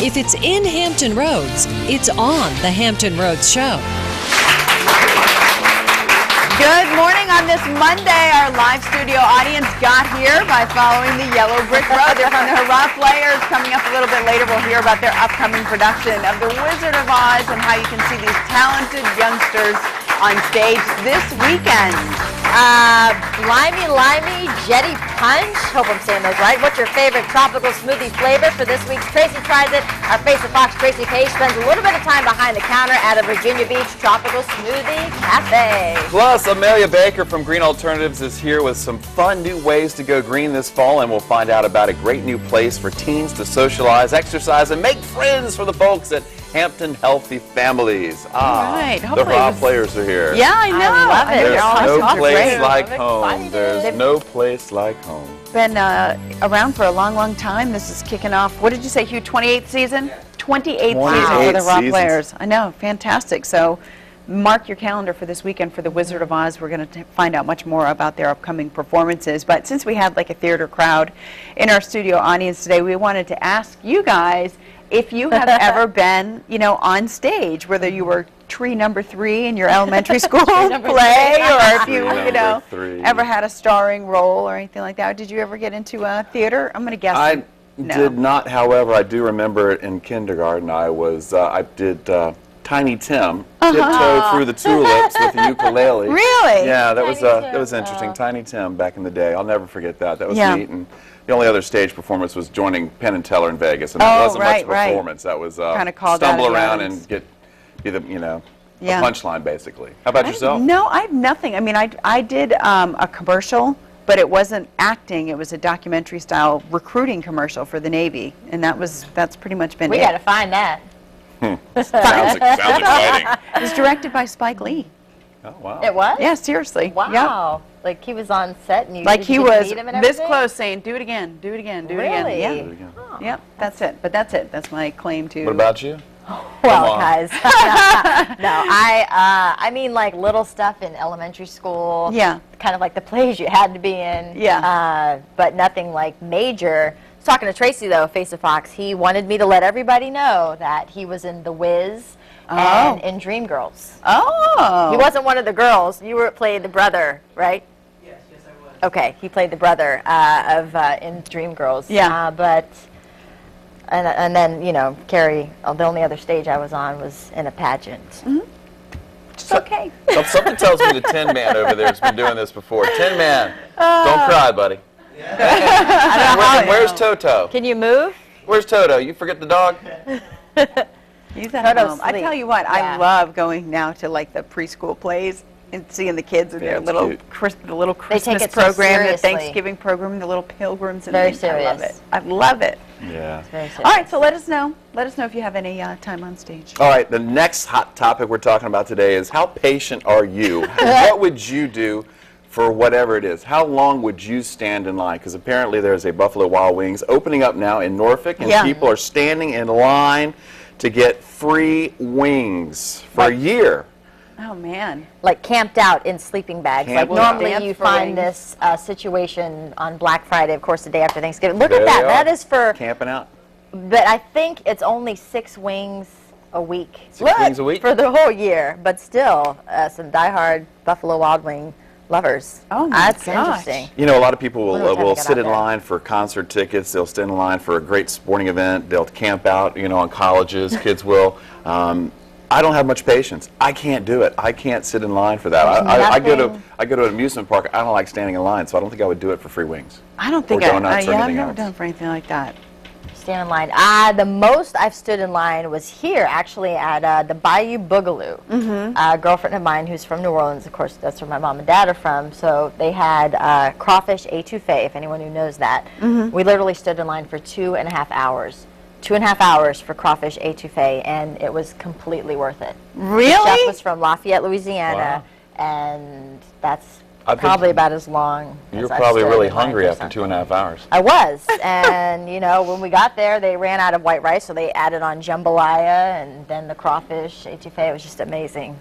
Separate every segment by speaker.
Speaker 1: If it's in Hampton Roads, it's on the Hampton Roads Show.
Speaker 2: Good morning on this Monday. Our live studio audience got here by following the yellow brick road. They're from the Hurrah Players. Coming up a little bit later, we'll hear about their upcoming production of The Wizard of Oz and how you can see these talented youngsters on stage this weekend.
Speaker 3: Limey, Jetty Punch. Hope I'm saying those right. What's your favorite tropical smoothie flavor for this week's Tracy Tries It? Our Face of Fox, Tracy Page, spends a little bit of time behind the counter at a Virginia Beach Tropical Smoothie Cafe.
Speaker 4: Plus, Amelia Baker from Green Alternatives is here with some fun new ways to go green this fall, and we'll find out about a great new place for teens to socialize, exercise, and make friends for the folks at Hampton Healthy Families.
Speaker 2: Right.
Speaker 4: The Hurrah Players are here.
Speaker 2: Yeah, I know.
Speaker 3: I love it.
Speaker 4: There's no place like
Speaker 3: I'm
Speaker 4: home.
Speaker 3: excited.
Speaker 4: There's no place like home.
Speaker 2: Been around for a long, long time. This is kicking off, what did you say, Hugh, 28th season? 28th season for the Hurrah Players. I know, fantastic. So mark your calendar for this weekend for the Wizard of Oz. We're going to find out much more about their upcoming performances. But since we had like a theater crowd in our studio audience today, we wanted to ask you guys if you have ever been, you know, on stage, whether you were tree number 3 in your elementary school play, or if you know, ever had a starring role or anything like that. Did you ever get into theater? I'm going to guess.
Speaker 4: I
Speaker 2: no.
Speaker 4: did not, however, I do remember in kindergarten I did Tiny Tim, tiptoe through the tulips with the ukulele.
Speaker 2: Really?
Speaker 4: Yeah, that was interesting. Tiny Tim back in the day. I'll never forget that. That was neat. And the only other stage performance was joining Penn and Teller in Vegas, and that wasn't much performance. That was stumble around and be the the punchline basically. How about yourself?
Speaker 2: No, I have nothing. I mean, I did a commercial, but it wasn't acting. It was a documentary style recruiting commercial for the Navy, and that's pretty much been it.
Speaker 3: We got to find that.
Speaker 4: Sounds exciting.
Speaker 2: It was directed by Spike Lee.
Speaker 4: Oh wow!
Speaker 3: It was?
Speaker 2: Yeah, seriously.
Speaker 3: Wow. Yep. Like he was on set and you
Speaker 2: like he was
Speaker 3: meet him and
Speaker 2: this
Speaker 3: everything?
Speaker 2: close, saying, "Do it again, do it again, do it again."
Speaker 3: Really?
Speaker 2: Yeah.
Speaker 4: Do it again.
Speaker 3: Oh.
Speaker 2: Yep. That's it. But that's it. That's my claim to.
Speaker 4: What about you?
Speaker 3: Well, guys, no, I mean like little stuff in elementary school.
Speaker 2: Yeah.
Speaker 3: Kind of like the plays you had to be in.
Speaker 2: Yeah.
Speaker 3: But nothing like major. I was talking to Tracy though, Face of Fox. He wanted me to let everybody know that he was in The Wiz and in Dreamgirls.
Speaker 2: Oh.
Speaker 3: He wasn't one of the girls. You played the brother, right?
Speaker 5: Yes, I was.
Speaker 3: Okay, he played the brother in Dreamgirls.
Speaker 2: Yeah.
Speaker 3: And then, you know, Carrie, the only other stage I was on was in a pageant.
Speaker 2: Mm-hmm. It's okay.
Speaker 4: Something tells me the Tin Man over there has been doing this before. Tin Man, don't cry, buddy. Where's Toto?
Speaker 3: Can you move?
Speaker 4: Where's Toto? You forget the dog?
Speaker 2: He's at
Speaker 3: Toto's
Speaker 2: home. I
Speaker 3: asleep.
Speaker 2: tell you what,
Speaker 3: Yeah.
Speaker 2: I love going now to like the preschool plays and seeing the kids in their
Speaker 4: it's
Speaker 2: little
Speaker 4: cute.
Speaker 2: the little Christmas
Speaker 3: it so
Speaker 2: program, the
Speaker 3: seriously.
Speaker 2: Thanksgiving program, the little pilgrims and
Speaker 3: Very
Speaker 2: things. I love it.
Speaker 3: serious.
Speaker 2: I love it.
Speaker 4: Yeah.
Speaker 3: Very serious.
Speaker 2: All right, so let us know. Let us know if you have any time on stage.
Speaker 4: All right, the next hot topic we're talking about today is how patient are you? What would you do for whatever it is? How long would you stand in line? Because apparently there's a Buffalo Wild Wings opening up now in Norfolk, and people are standing in line to get free wings for a year.
Speaker 2: Oh, man.
Speaker 3: Like camped out in sleeping bags.
Speaker 4: Camped
Speaker 3: like normally
Speaker 2: out.
Speaker 3: you
Speaker 2: Dance for
Speaker 3: find
Speaker 2: wings.
Speaker 3: this situation on Black Friday, of course, the day after Thanksgiving. Look
Speaker 4: There
Speaker 3: at that.
Speaker 4: they
Speaker 3: That
Speaker 4: are,
Speaker 3: is for,
Speaker 4: camping out.
Speaker 3: but I think it's only 6 wings a week.
Speaker 4: 6 wings a week?
Speaker 3: For the whole year, but still, some diehard Buffalo Wild Wing lovers.
Speaker 2: Oh, my
Speaker 3: That's
Speaker 2: gosh.
Speaker 3: interesting.
Speaker 4: You know, a lot of people
Speaker 3: Wonder what time
Speaker 4: will
Speaker 3: I got
Speaker 4: sit
Speaker 3: out
Speaker 4: in
Speaker 3: there.
Speaker 4: line for concert tickets. They'll stand in line for a great sporting event. They'll camp out, you know, on colleges. Kids will. I don't have much patience. I can't do it. I can't sit in line for that. I go to an amusement park. I don't like standing in line, so I don't think I would do it for free wings.
Speaker 2: I don't think
Speaker 4: Or donuts or
Speaker 2: I've
Speaker 4: anything
Speaker 2: never
Speaker 4: else.
Speaker 2: done for anything like that.
Speaker 3: Stand in line. The most I've stood in line was here, actually, at the Bayou Boogaloo. A girlfriend of mine who's from New Orleans, of course, that's where my mom and dad are from, so they had crawfish etouffee, if anyone who knows that. We literally stood in line for 2.5 hours. 2.5 hours for crawfish etouffee, and it was completely worth it.
Speaker 2: Really?
Speaker 3: The chef was from Lafayette, Louisiana, and that's probably about as long as
Speaker 4: You're
Speaker 3: I've
Speaker 4: probably
Speaker 3: stood
Speaker 4: really
Speaker 3: in line
Speaker 4: hungry
Speaker 3: for
Speaker 4: after
Speaker 3: something.
Speaker 4: 2.5 hours.
Speaker 3: I was, and you know, when we got there, they ran out of white rice, so they added on jambalaya, and then the crawfish etouffee. It was just amazing.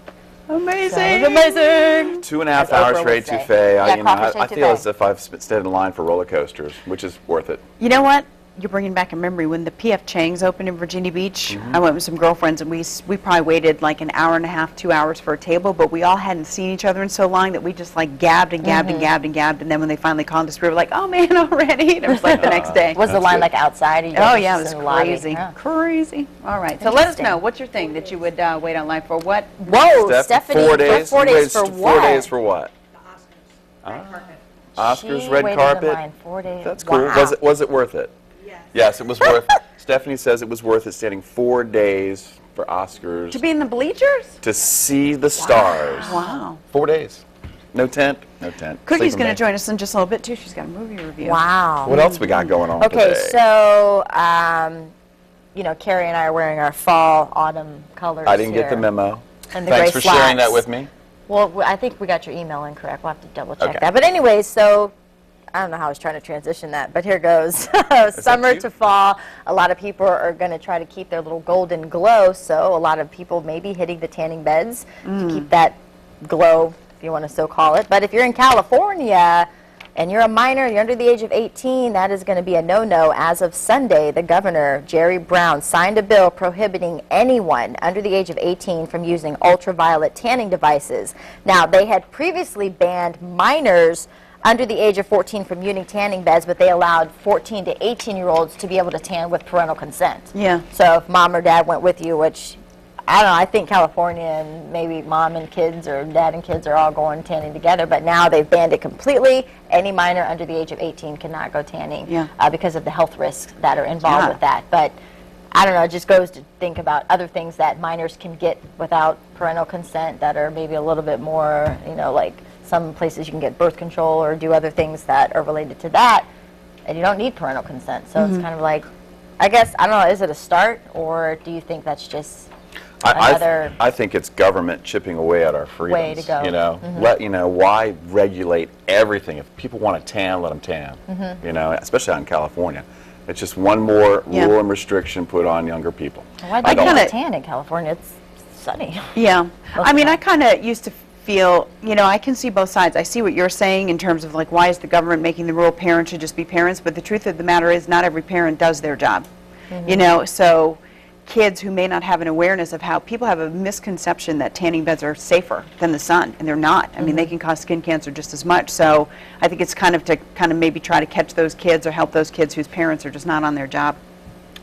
Speaker 2: Amazing.
Speaker 3: So it was amazing.
Speaker 4: 2.5
Speaker 3: As
Speaker 4: hours
Speaker 3: Oprah
Speaker 4: for
Speaker 3: would say.
Speaker 4: etouffee.
Speaker 3: Yeah, crawfish
Speaker 4: I feel
Speaker 3: etouffee.
Speaker 4: as if I've stayed in line for roller coasters, which is worth it.
Speaker 2: You know what? you're bringing back a memory. When the P.F. Chang's opened in Virginia Beach, I went with some girlfriends, and we probably waited like an hour and a half, 2 hours for a table, but we all hadn't seen each other in so long that we just like gabbed and gabbed and gabbed and gabbed, and then when they finally called us, we were like, oh man, already? And it was like the next day.
Speaker 3: Was the line like outside? Or you
Speaker 2: Oh
Speaker 3: guys
Speaker 2: yeah, it
Speaker 3: just
Speaker 2: was
Speaker 3: in the lobby?
Speaker 2: crazy.
Speaker 3: Yeah.
Speaker 2: Crazy. All right, so let us
Speaker 3: Interesting.
Speaker 2: know, what's your thing that you would wait online for? What?
Speaker 3: Whoa, Stephanie,
Speaker 4: 4 days.
Speaker 3: 4 days for
Speaker 4: 4
Speaker 3: what?
Speaker 4: days for what? Oscars,
Speaker 3: She
Speaker 4: red
Speaker 3: waited in
Speaker 4: carpet.
Speaker 3: line 4 days.
Speaker 4: That's cool.
Speaker 3: Wow.
Speaker 4: Was it worth it? Yes, it was worth it. Stephanie says it was worth it, standing 4 days for Oscars
Speaker 2: To be in the bleachers?
Speaker 4: to see the stars.
Speaker 2: Wow.
Speaker 4: 4 days. No tent. No tent.
Speaker 2: Cookie's
Speaker 4: Sleeping
Speaker 2: going to
Speaker 4: bag.
Speaker 2: join us in just a little bit too. She's got a movie review.
Speaker 3: Wow.
Speaker 4: What else we got going on
Speaker 3: Okay,
Speaker 4: today?
Speaker 3: so, you know, Carrie and I are wearing our fall, autumn colors
Speaker 4: I didn't get the
Speaker 3: here.
Speaker 4: memo.
Speaker 3: And the
Speaker 4: Thanks
Speaker 3: gray
Speaker 4: for sharing that
Speaker 3: slacks.
Speaker 4: with me.
Speaker 3: Well, I think we got your email incorrect. We'll have to double check
Speaker 4: Okay.
Speaker 3: that. But anyway, so I don't know how I was trying to transition that, but here goes. Summer
Speaker 4: you?
Speaker 3: to fall. A lot of people are going to try to keep their little golden glow, so a lot of people may be hitting the tanning beds to keep that glow, if you want to so call it. But if you're in California and you're a minor, you're under the age of 18, that is going to be a no-no. As of Sunday, the governor, Jerry Brown, signed a bill prohibiting anyone under the age of 18 from using ultraviolet tanning devices. Now, they had previously banned minors under the age of 14 from using tanning beds, but they allowed 14 to 18-year-olds to be able to tan with parental consent.
Speaker 2: Yeah.
Speaker 3: So if mom or dad went with you, which, I don't know, I think California and maybe mom and kids or dad and kids are all going tanning together, but now they've banned it completely. Any minor under the age of 18 cannot go tanning because of the health risks that are involved with that. But I don't know, it just goes to think about other things that minors can get without parental consent that are maybe a little bit more, you know, like some places you can get birth control or do other things that are related to that, and you don't need parental consent. So it's kind of like, I guess, I don't know, is it a start, or do you think that's just another
Speaker 4: I think it's government chipping away at our freedoms.
Speaker 3: way to go?
Speaker 4: You know, why regulate everything? If people want to tan, let them tan. You know, especially out in California. It's just one more rule and restriction put on younger people.
Speaker 3: Why do you want to tan in California? It's sunny.
Speaker 2: Yeah. I mean, I kind of used to feel, you know, I can see both sides. I see what you're saying in terms of like, why is the government making the rule parents should just be parents? But the truth of the matter is not every parent does their job. You know, so kids who may not have an awareness of how people have a misconception that tanning beds are safer than the sun, and they're not. I mean, they can cause skin cancer just as much. So I think it's kind of to maybe try to catch those kids or help those kids whose parents are just not on their job.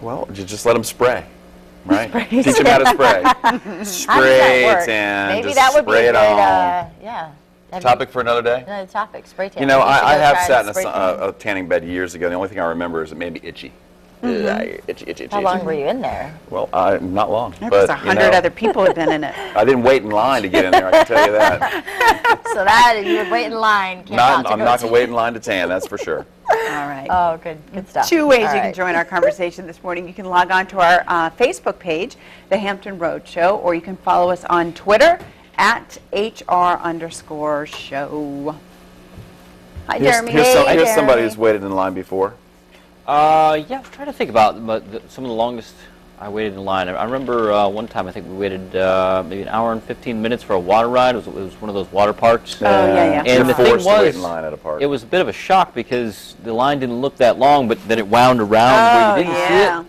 Speaker 4: Well, you just let them spray. Right?
Speaker 2: Spray.
Speaker 4: Teach them how to spray.
Speaker 3: How does
Speaker 4: Spray
Speaker 3: that work?
Speaker 4: tan.
Speaker 3: Maybe
Speaker 4: just
Speaker 3: that would be
Speaker 4: spray
Speaker 3: a
Speaker 4: it
Speaker 3: good,
Speaker 4: on.
Speaker 3: yeah. Have
Speaker 4: Topic for another day?
Speaker 3: Another topic, spray tan.
Speaker 4: You know,
Speaker 3: We should
Speaker 4: I
Speaker 3: go
Speaker 4: have
Speaker 3: try
Speaker 4: sat
Speaker 3: the
Speaker 4: in
Speaker 3: spray tan.
Speaker 4: a tanning bed years ago. The only thing I remember is it made me itchy. Itchy.
Speaker 3: How long were you in there?
Speaker 4: Well, not long.
Speaker 2: Because
Speaker 4: But,
Speaker 2: 100 other people have been in it.
Speaker 4: I didn't wait in line to get in there, I can tell you that.
Speaker 3: So that, you would wait in line.
Speaker 4: I'm not going to wait in line to tan, that's for sure.
Speaker 2: All right.
Speaker 3: Oh, good stuff.
Speaker 2: Two ways
Speaker 3: All
Speaker 2: you can
Speaker 3: right.
Speaker 2: join our conversation this morning. You can log on to our Facebook page, The Hampton Road Show, or you can follow us on Twitter at @HR_show. Hi, Jeremy.
Speaker 4: Here's somebody who's waited in line before.
Speaker 5: Yeah, I'm trying to think about some of the longest I waited in line. I remember one time I think we waited maybe an hour and 15 minutes for a water ride. It was one of those water parks.
Speaker 2: yeah.
Speaker 5: And
Speaker 4: You're
Speaker 5: the thing
Speaker 4: forced to wait
Speaker 5: was,
Speaker 4: in line at a park.
Speaker 5: it was a bit of a shock because the line didn't look that long, but then it wound around where you didn't see it.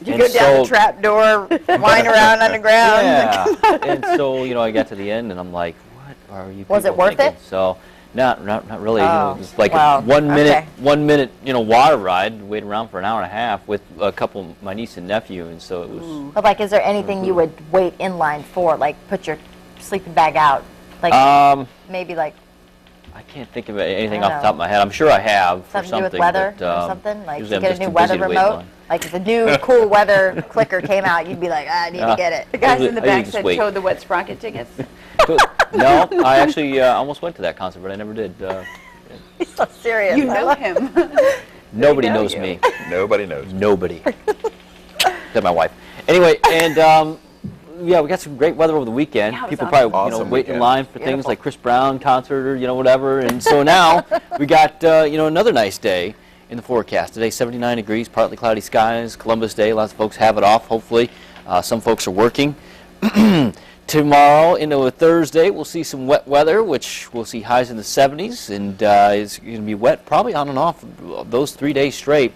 Speaker 2: You
Speaker 5: And
Speaker 2: go down the
Speaker 5: so-
Speaker 2: trap door, wind around underground.
Speaker 5: Yeah. And so, you know, I got to the end and I'm like, what are you
Speaker 3: Was it
Speaker 5: people
Speaker 3: worth
Speaker 5: thinking?
Speaker 3: it?
Speaker 5: So, not really. You know,
Speaker 3: Oh,
Speaker 5: it was like
Speaker 3: wow.
Speaker 5: a 1 minute,
Speaker 3: Okay.
Speaker 5: 1 minute, you know, water ride. Wait around for an hour and a half with a couple, my niece and nephew, and so it was.
Speaker 3: But like, is there anything you would wait in line for? Like, put your sleeping bag out? Like, maybe like
Speaker 5: I can't think of anything
Speaker 3: I
Speaker 5: off
Speaker 3: don't
Speaker 5: the top of my head. I'm sure I have for
Speaker 3: something to do with
Speaker 5: something.
Speaker 3: weather
Speaker 5: but,
Speaker 3: or something? Like,
Speaker 5: usually
Speaker 3: you get
Speaker 5: I'm
Speaker 3: a
Speaker 5: just
Speaker 3: new
Speaker 5: too
Speaker 3: weather
Speaker 5: busy to wait in
Speaker 3: remote?
Speaker 5: line.
Speaker 3: Like, if a new cool weather clicker came out, you'd be like, I need to get it.
Speaker 2: The guys
Speaker 5: I
Speaker 2: in the
Speaker 5: usually
Speaker 2: back
Speaker 5: just
Speaker 2: said,
Speaker 5: wait.
Speaker 2: "Toad the Wet Sprocket tickets."
Speaker 5: No, I actually almost went to that concert, but I never did.
Speaker 3: He's so serious.
Speaker 2: You know him.
Speaker 5: Nobody
Speaker 2: know
Speaker 5: knows
Speaker 2: you.
Speaker 5: me.
Speaker 4: Nobody knows.
Speaker 5: Nobody. Except my wife. Anyway, and yeah, we got some great weather over the weekend.
Speaker 2: Yeah, it was
Speaker 5: People
Speaker 2: awesome.
Speaker 5: probably
Speaker 4: Awesome
Speaker 5: wait in
Speaker 4: weekend.
Speaker 5: line for things
Speaker 2: Beautiful.
Speaker 5: like Chris Brown concert or whatever. And so now we got another nice day in the forecast. Today 79 degrees, partly cloudy skies. Columbus Day, lots of folks have it off. Hopefully, some folks are working. Tomorrow into a Thursday, we'll see some wet weather, which we'll see highs in the 70s, and it's going to be wet probably on and off those 3 days straight.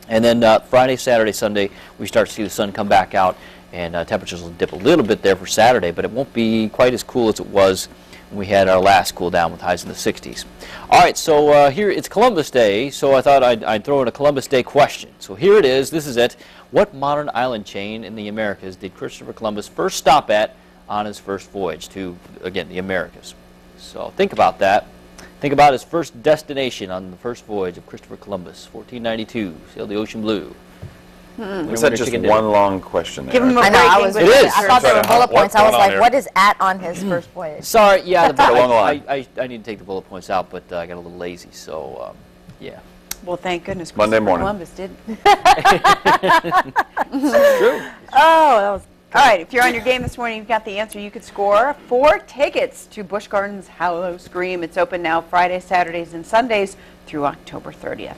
Speaker 5: And then Friday, Saturday, Sunday, we start to see the sun come back out, and temperatures will dip a little bit there for Saturday, but it won't be quite as cool as it was when we had our last cool down with highs in the 60s. All right, so here it's Columbus Day, so I thought I'd throw in a Columbus Day question. So here it is. This is it. What modern island chain in the Americas did Christopher Columbus first stop at on his first voyage to, again, the Americas? So think about that. Think about his first destination on the first voyage of Christopher Columbus, 1492, sailed the ocean blue.
Speaker 4: Is that just one long question there?
Speaker 2: Give him a
Speaker 3: I know, I
Speaker 2: break.
Speaker 3: was.
Speaker 5: It is.
Speaker 3: I thought there were bullet points. I was
Speaker 4: going on
Speaker 3: like,
Speaker 4: here?
Speaker 3: what is at on his first voyage?
Speaker 5: Sorry, yeah,
Speaker 4: Along the line.
Speaker 5: I need to take the bullet points out, but I got a little lazy, so yeah.
Speaker 2: Well, thank goodness
Speaker 4: Monday
Speaker 2: Christopher
Speaker 4: morning.
Speaker 2: Columbus did.
Speaker 5: True.
Speaker 3: Oh, that was.
Speaker 2: All right, if you're on your game this morning, you've got the answer. You could score 4 tickets to Busch Gardens Hallow Scream. It's open now Fridays, Saturdays, and Sundays through October 30th.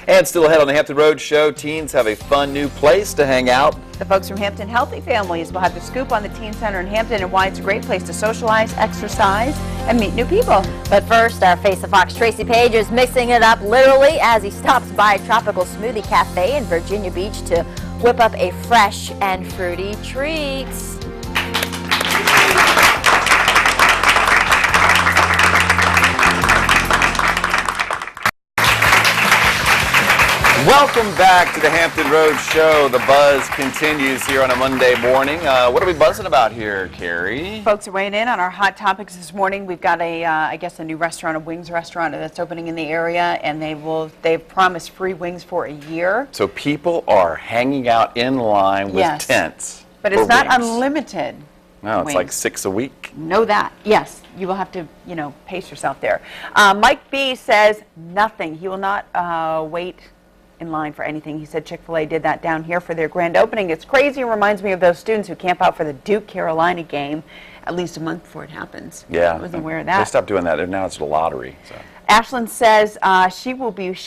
Speaker 4: And still ahead on the Hampton Road Show, teens have a fun new place to hang out.
Speaker 2: The folks from Hampton Healthy Families will have the scoop on the Teen Center in Hampton and why it's a great place to socialize, exercise, and meet new people.
Speaker 3: But first, our Face of Fox Tracy Page is mixing it up literally as he stops by Tropical Smoothie Cafe in Virginia Beach to whip up a fresh and fruity treat.
Speaker 4: Welcome back to the Hampton Road Show. The buzz continues here on a Monday morning. What are we buzzing about here, Carrie?
Speaker 2: Folks are weighing in on our hot topics this morning. We've got I guess, a new restaurant, a wings restaurant that's opening in the area, and they've promised free wings for a year.
Speaker 4: So people are hanging out in line with
Speaker 2: Yes.
Speaker 4: tents.
Speaker 2: But it's
Speaker 4: for
Speaker 2: not
Speaker 4: wings.
Speaker 2: unlimited.
Speaker 4: No, it's
Speaker 2: wings.
Speaker 4: like 6 a week.
Speaker 2: Know that. Yes, you will have to, pace yourself there. Mike B says nothing. He will not wait in line for anything. He said Chick-fil-A did that down here for their grand opening. It's crazy. It reminds me of those students who camp out for the Duke-Carolina game at least a month before it happens.
Speaker 4: Yeah.
Speaker 2: I wasn't aware of
Speaker 4: They
Speaker 2: that.
Speaker 4: stopped doing that. Now it's a lottery. So.
Speaker 2: Ashlyn says she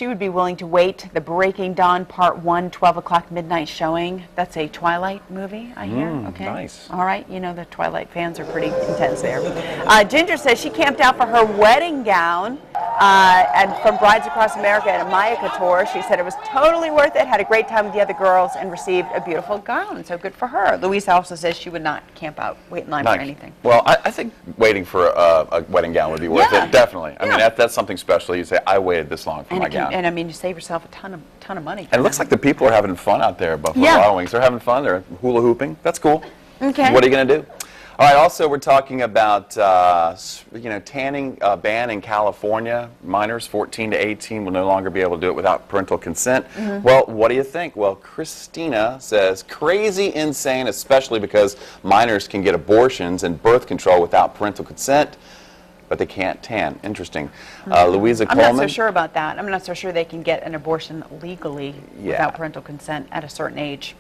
Speaker 2: would be willing to wait the Breaking Dawn Part 1, 12 o'clock midnight showing. That's a Twilight movie, I hear. Okay.
Speaker 4: Nice.
Speaker 2: All right. The Twilight fans are pretty intense there. Ginger says she camped out for her wedding gown and from Brides Across America at a Maya Couture. She said it was totally worth it, had a great time with the other girls, and received a beautiful gown. So good for her. Louise also says she would not camp out, wait in line for anything.
Speaker 4: Well, I think waiting for a wedding gown would be worth it. Definitely. I mean, that's something special. You say, I waited this long for my gown.
Speaker 2: And I mean, you save yourself a ton of money.
Speaker 4: And it looks like the people are having fun out there at Buffalo
Speaker 2: Yeah.
Speaker 4: Wild Wings. They're having fun. They're hula hooping. That's cool.
Speaker 2: Okay.
Speaker 4: What are you going to do? All right, also we're talking about, tanning ban in California. Minors 14 to 18 will no longer be able to do it without parental consent. Well, what do you think? Well, Christina says crazy insane, especially because minors can get abortions and birth control without parental consent, but they can't tan. Interesting. Louisa Coleman.
Speaker 2: I'm not so sure about that. I'm not so sure they can get an abortion legally without parental consent at a certain age.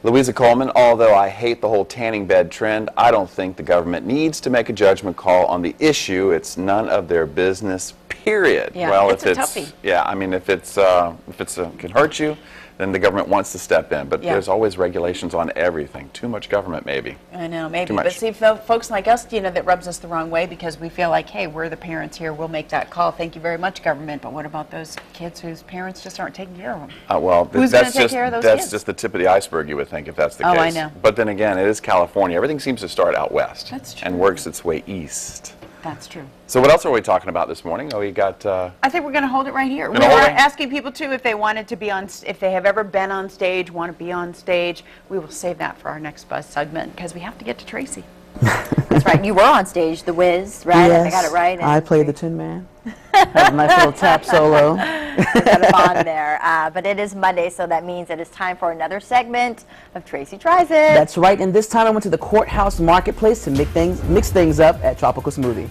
Speaker 4: Louisa Coleman, although I hate the whole tanning bed trend, I don't think the government needs to make a judgment call on the issue. It's none of their business, period.
Speaker 2: Yeah,
Speaker 4: well,
Speaker 2: it's a toughie.
Speaker 4: Yeah, I mean, if it's can hurt you, then the government wants to step in. But there's always regulations on everything. Too much government, maybe.
Speaker 2: I know, maybe.
Speaker 4: Too much.
Speaker 2: But see, folks like us, that rubs us the wrong way because we feel like, hey, we're the parents here. We'll make that call. Thank you very much, government. But what about those kids whose parents just aren't taking care of them?
Speaker 4: Who's
Speaker 2: gonna take care of those
Speaker 4: that's
Speaker 2: kids?
Speaker 4: just the tip of the iceberg, you would think, if that's the
Speaker 2: Oh,
Speaker 4: case.
Speaker 2: I know.
Speaker 4: But then again, it is California. Everything seems to start out west.
Speaker 2: That's true.
Speaker 4: And works its way east.
Speaker 2: That's true.
Speaker 4: So what else are we talking about this morning? Oh, we got...
Speaker 2: I think we're going to hold it right here. We were
Speaker 4: Gonna hold it?
Speaker 2: asking people, too, if they wanted to be on, if they have ever been on stage, want to be on stage. We will save that for our next buzz segment because we have to get to Tracy.
Speaker 3: That's right. You were on stage, The Wiz, right?
Speaker 6: Yes,
Speaker 3: I got it right.
Speaker 6: I played the Tin Man. Had a nice little tap solo.
Speaker 3: Got a bond there. But it is Monday, so that means it is time for another segment of Tracy Tries It.
Speaker 6: That's right, and this time I went to the Courthouse Marketplace to mix things up at Tropical Smoothie.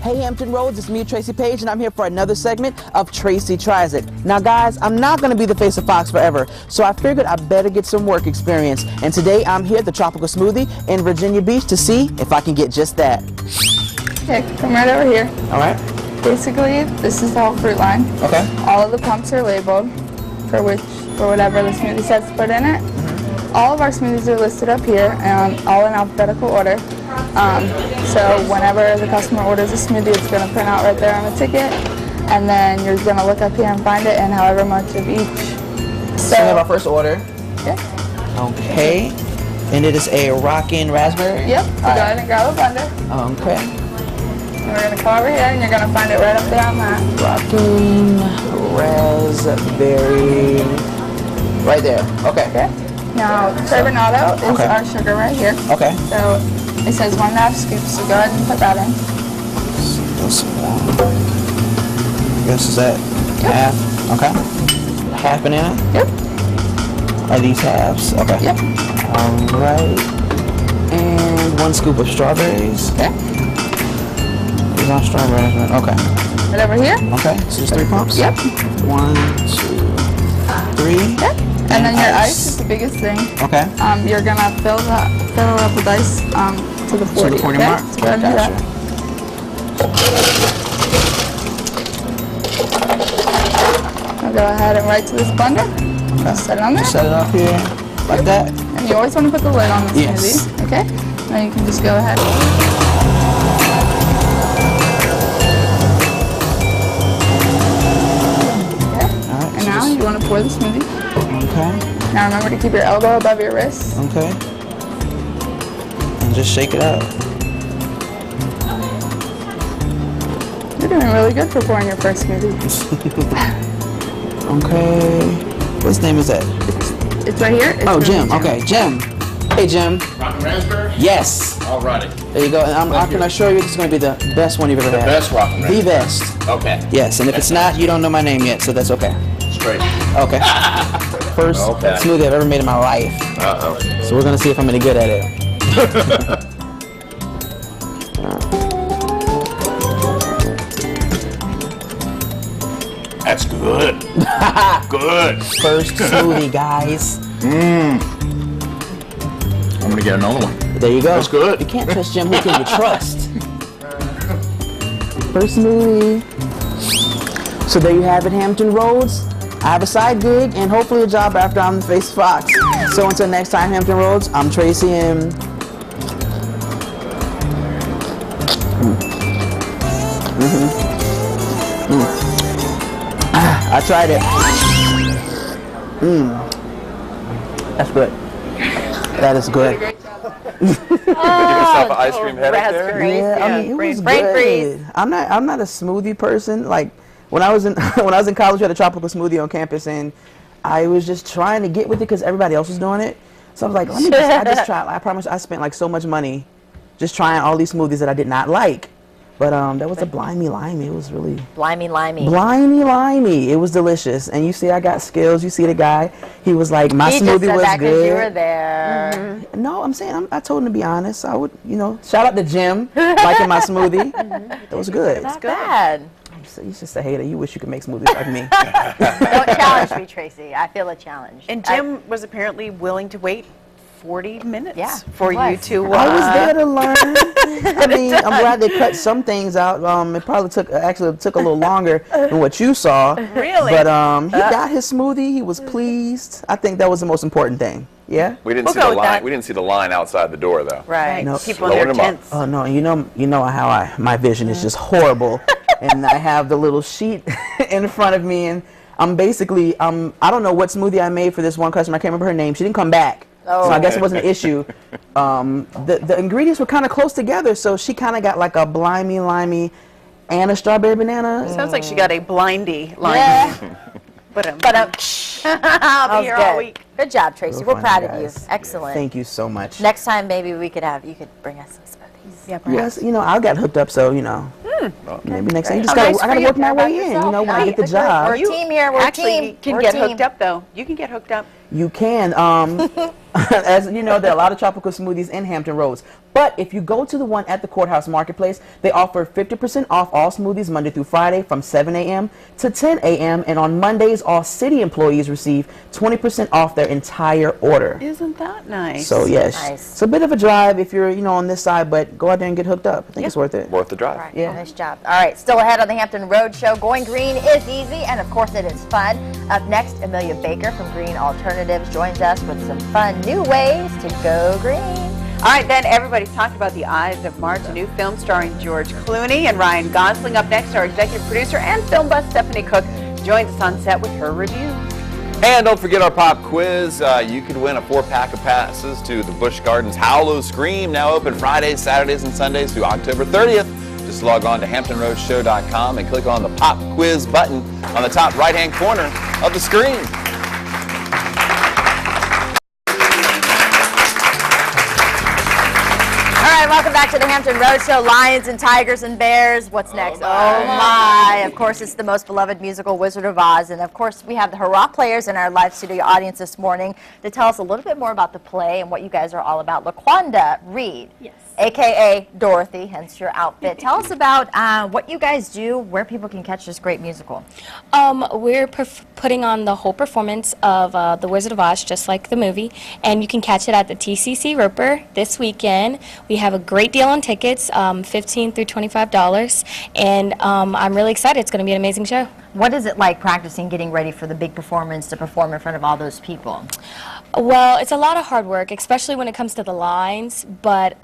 Speaker 6: Hey Hampton Roads, it's me, Tracy Page, and I'm here for another segment of Tracy Tries It. Now guys, I'm not going to be the face of Fox forever, so I figured I better get some work experience. And today I'm here at the Tropical Smoothie in Virginia Beach to see if I can get just that.
Speaker 7: Okay, come right over here.
Speaker 6: All right.
Speaker 7: Basically, this is the whole fruit line.
Speaker 6: Okay.
Speaker 7: All of the pumps are labeled for whatever the smoothie says to put in it. All of our smoothies are listed up here, and all in alphabetical order. So whenever the customer orders a smoothie, it's going to print out right there on the ticket, and then you're going to look up here and find it, and however much of each
Speaker 6: So we have our first order.
Speaker 7: Yeah.
Speaker 6: Okay. And it is a rockin' raspberry?
Speaker 7: Yep. So go ahead and grab a blender.
Speaker 6: Okay.
Speaker 7: And we're going to come over here and you're going to find it right up there on that.
Speaker 6: Rockin' raspberry. Right there. Okay.
Speaker 7: Okay. Now, turbinado is our sugar right here.
Speaker 6: Okay.
Speaker 7: So it says 1.5 scoops, so go ahead and put that in.
Speaker 6: That's This is that half. Okay. Half banana?
Speaker 7: Yep.
Speaker 6: Are these halves? Okay.
Speaker 7: Yep.
Speaker 6: All right. And 1 scoop of strawberries.
Speaker 7: Okay.
Speaker 6: These are strawberries. Okay.
Speaker 7: Right over here.
Speaker 6: Okay. So just 3 pumps?
Speaker 7: Yep.
Speaker 6: 1, 2, 3.
Speaker 7: Yep. And then your ice is the biggest thing.
Speaker 6: Okay.
Speaker 7: You're gonna fill it up with ice to the 40.
Speaker 6: To the 40
Speaker 7: okay?
Speaker 6: mark?
Speaker 7: So go ahead and do that. I'll go ahead and right to this blender.
Speaker 6: Okay.
Speaker 7: Set it on there.
Speaker 6: Just set it up here like that.
Speaker 7: And you always want to put the lid on the
Speaker 6: Yes.
Speaker 7: smoothie. Okay. Now you can just go ahead. Okay.
Speaker 6: All right.
Speaker 7: And now you want to pour the smoothie.
Speaker 6: Okay.
Speaker 7: Now remember to keep your elbow above your wrist.
Speaker 6: Okay. And just shake it out.
Speaker 7: You're doing really good for pouring your first smoothie.
Speaker 6: Okay. Whose name is that?
Speaker 7: It's right here. It's
Speaker 6: Oh,
Speaker 7: for
Speaker 6: Jim.
Speaker 7: me,
Speaker 6: Okay, Jim. Hey, Jim.
Speaker 8: Rockin' raspberry?
Speaker 6: Yes.
Speaker 8: Alrighty.
Speaker 6: There you go. And I can assure you this is going to be the best one you've ever had.
Speaker 8: Best rockin'
Speaker 6: The
Speaker 8: raspberry.
Speaker 6: best.
Speaker 8: Okay.
Speaker 6: Yes, and if it's not, you don't know my name yet, so that's okay.
Speaker 8: Straight.
Speaker 6: Okay. First
Speaker 8: Okay.
Speaker 6: smoothie I've ever made in my life.
Speaker 8: Uh-oh.
Speaker 6: So we're going to see if I'm any good at it.
Speaker 8: That's good. Good.
Speaker 6: First smoothie, guys.
Speaker 8: I'm gonna get another one.
Speaker 6: There you go.
Speaker 8: That's good.
Speaker 6: You can't trust Jim. Who can you trust? First smoothie. So there you have it, Hampton Roads. I have a side gig and hopefully a job after I'm the face Fox. So until next time, Hampton Roads, I'm Tracy and... I tried it. That's good. That is good.
Speaker 4: Give yourself an ice cream headache there.
Speaker 2: Raspberries.
Speaker 6: Yeah, I mean, it was
Speaker 2: brain
Speaker 6: good.
Speaker 2: freeze.
Speaker 6: I'm not a smoothie person. Like when I was in college, we had a tropical smoothie on campus, and I was just trying to get with it because everybody else was doing it. So I was like, I just try. I promise, I spent like so much money just trying all these smoothies that I did not like. But that was a blimey limey. It was really
Speaker 3: Blimey limey.
Speaker 6: blimey limey. It was delicious. And you see, I got skills. You see the guy. He was like, my
Speaker 3: He
Speaker 6: smoothie
Speaker 3: just said
Speaker 6: was
Speaker 3: that 'cause
Speaker 6: good.
Speaker 3: you were there.
Speaker 6: No, I'm saying, I told him to be honest. I would, shout out to Jim, liking my smoothie. It was good.
Speaker 3: Not bad.
Speaker 6: He's just a hater. You wish you could make smoothies like me.
Speaker 3: Don't challenge me, Tracy. I feel a challenge.
Speaker 2: And Jim was apparently willing to wait 40 minutes
Speaker 3: Yeah,
Speaker 2: for
Speaker 3: he
Speaker 2: you
Speaker 3: was.
Speaker 2: to.
Speaker 6: I was there to learn. I mean, I'm glad they cut some things out. It probably took a little longer than what you saw.
Speaker 2: Really?
Speaker 6: But he got his smoothie. He was pleased. I think that was the most important thing. Yeah.
Speaker 4: We didn't
Speaker 2: We'll
Speaker 4: see
Speaker 2: go
Speaker 4: the
Speaker 2: with
Speaker 4: line.
Speaker 2: that.
Speaker 4: We didn't see the line outside the door though.
Speaker 2: Right.
Speaker 6: No.
Speaker 2: People in their
Speaker 4: Loading 'em up.
Speaker 2: tents.
Speaker 6: Oh no, you know how my vision is just horrible, and I have the little sheet in front of me, and I'm basically I don't know what smoothie I made for this one customer. I can't remember her name. She didn't come back, so I guess it wasn't an issue. The ingredients were kind of close together, so she kind of got like a blimey limey and a strawberry banana.
Speaker 2: Sounds like she got a blindy line.
Speaker 3: Yeah.
Speaker 2: But
Speaker 3: I'll
Speaker 2: I'll be here all week.
Speaker 3: Good job, Tracy.
Speaker 6: Real
Speaker 3: We're
Speaker 6: funny,
Speaker 3: proud of you.
Speaker 6: guys.
Speaker 3: Excellent.
Speaker 6: Thank you so much.
Speaker 3: Next time, maybe you could bring us some smoothies.
Speaker 2: Yeah, perhaps.
Speaker 6: Yes, I got hooked up, so maybe next time. I
Speaker 2: Oh,
Speaker 6: gotta
Speaker 2: nice for
Speaker 6: work
Speaker 2: you.
Speaker 6: my
Speaker 3: How about
Speaker 6: way in.
Speaker 3: yourself?
Speaker 6: When I get the
Speaker 3: We're
Speaker 6: job.
Speaker 3: a team here. We're a
Speaker 2: Actually
Speaker 3: team.
Speaker 2: can
Speaker 3: We're a
Speaker 2: get
Speaker 3: team.
Speaker 2: hooked up though. You can get hooked up.
Speaker 6: You can. As you know, there are a lot of tropical smoothies in Hampton Roads. But if you go to the one at the Courthouse Marketplace, they offer 50% off all smoothies Monday through Friday from 7 a.m. to 10 a.m. And on Mondays, all city employees receive 20% off their entire order.
Speaker 2: Isn't that nice?
Speaker 6: So yes,
Speaker 3: Nice.
Speaker 6: it's a bit of a drive if you're on this side, but go out there and get hooked up. I think it's worth it.
Speaker 4: Worth the drive.
Speaker 3: Right.
Speaker 6: Yeah.
Speaker 3: Nice job. All right. Still ahead on the Hampton Road Show. Going green is easy, and of course, it is fun. Up next, Amelia Baker from Green Alternatives joins us with some fun new ways to go green.
Speaker 2: All right, then everybody's talked about The Eyes of March, a new film starring George Clooney and Ryan Gosling. Up next, our executive producer and film buff Stephanie Cook joins us on set with her review.
Speaker 4: And don't forget our pop quiz. You could win a 4-pack of passes to the Busch Gardens Howlow Scream, now open Fridays, Saturdays, and Sundays through October 30th. Just log on to HamptonRoadsShow.com and click on the pop quiz button on the top right-hand corner of the screen.
Speaker 3: All right, welcome back to the Hampton Road Show. Lions and tigers and bears. What's next? Oh my! Of course, it's the most beloved musical, Wizard of Oz, and of course, we have the Hurrah players in our live studio audience this morning to tell us a little bit more about the play and what you guys are all about. LaQuanda Reed, yes, a.k.a. Dorothy, hence your outfit. Tell us about what you guys do, where people can catch this great musical.
Speaker 9: We're putting on the whole performance of The Wizard of Oz, just like the movie, and you can catch it at the TCC Roper this weekend. We have a great deal on tickets, $15 through $25, and I'm really excited. It's going to be an amazing show.
Speaker 3: What is it like practicing, getting ready for the big performance to perform in front of all those people?
Speaker 9: Well, it's a lot of hard work, especially when it comes to the lines, but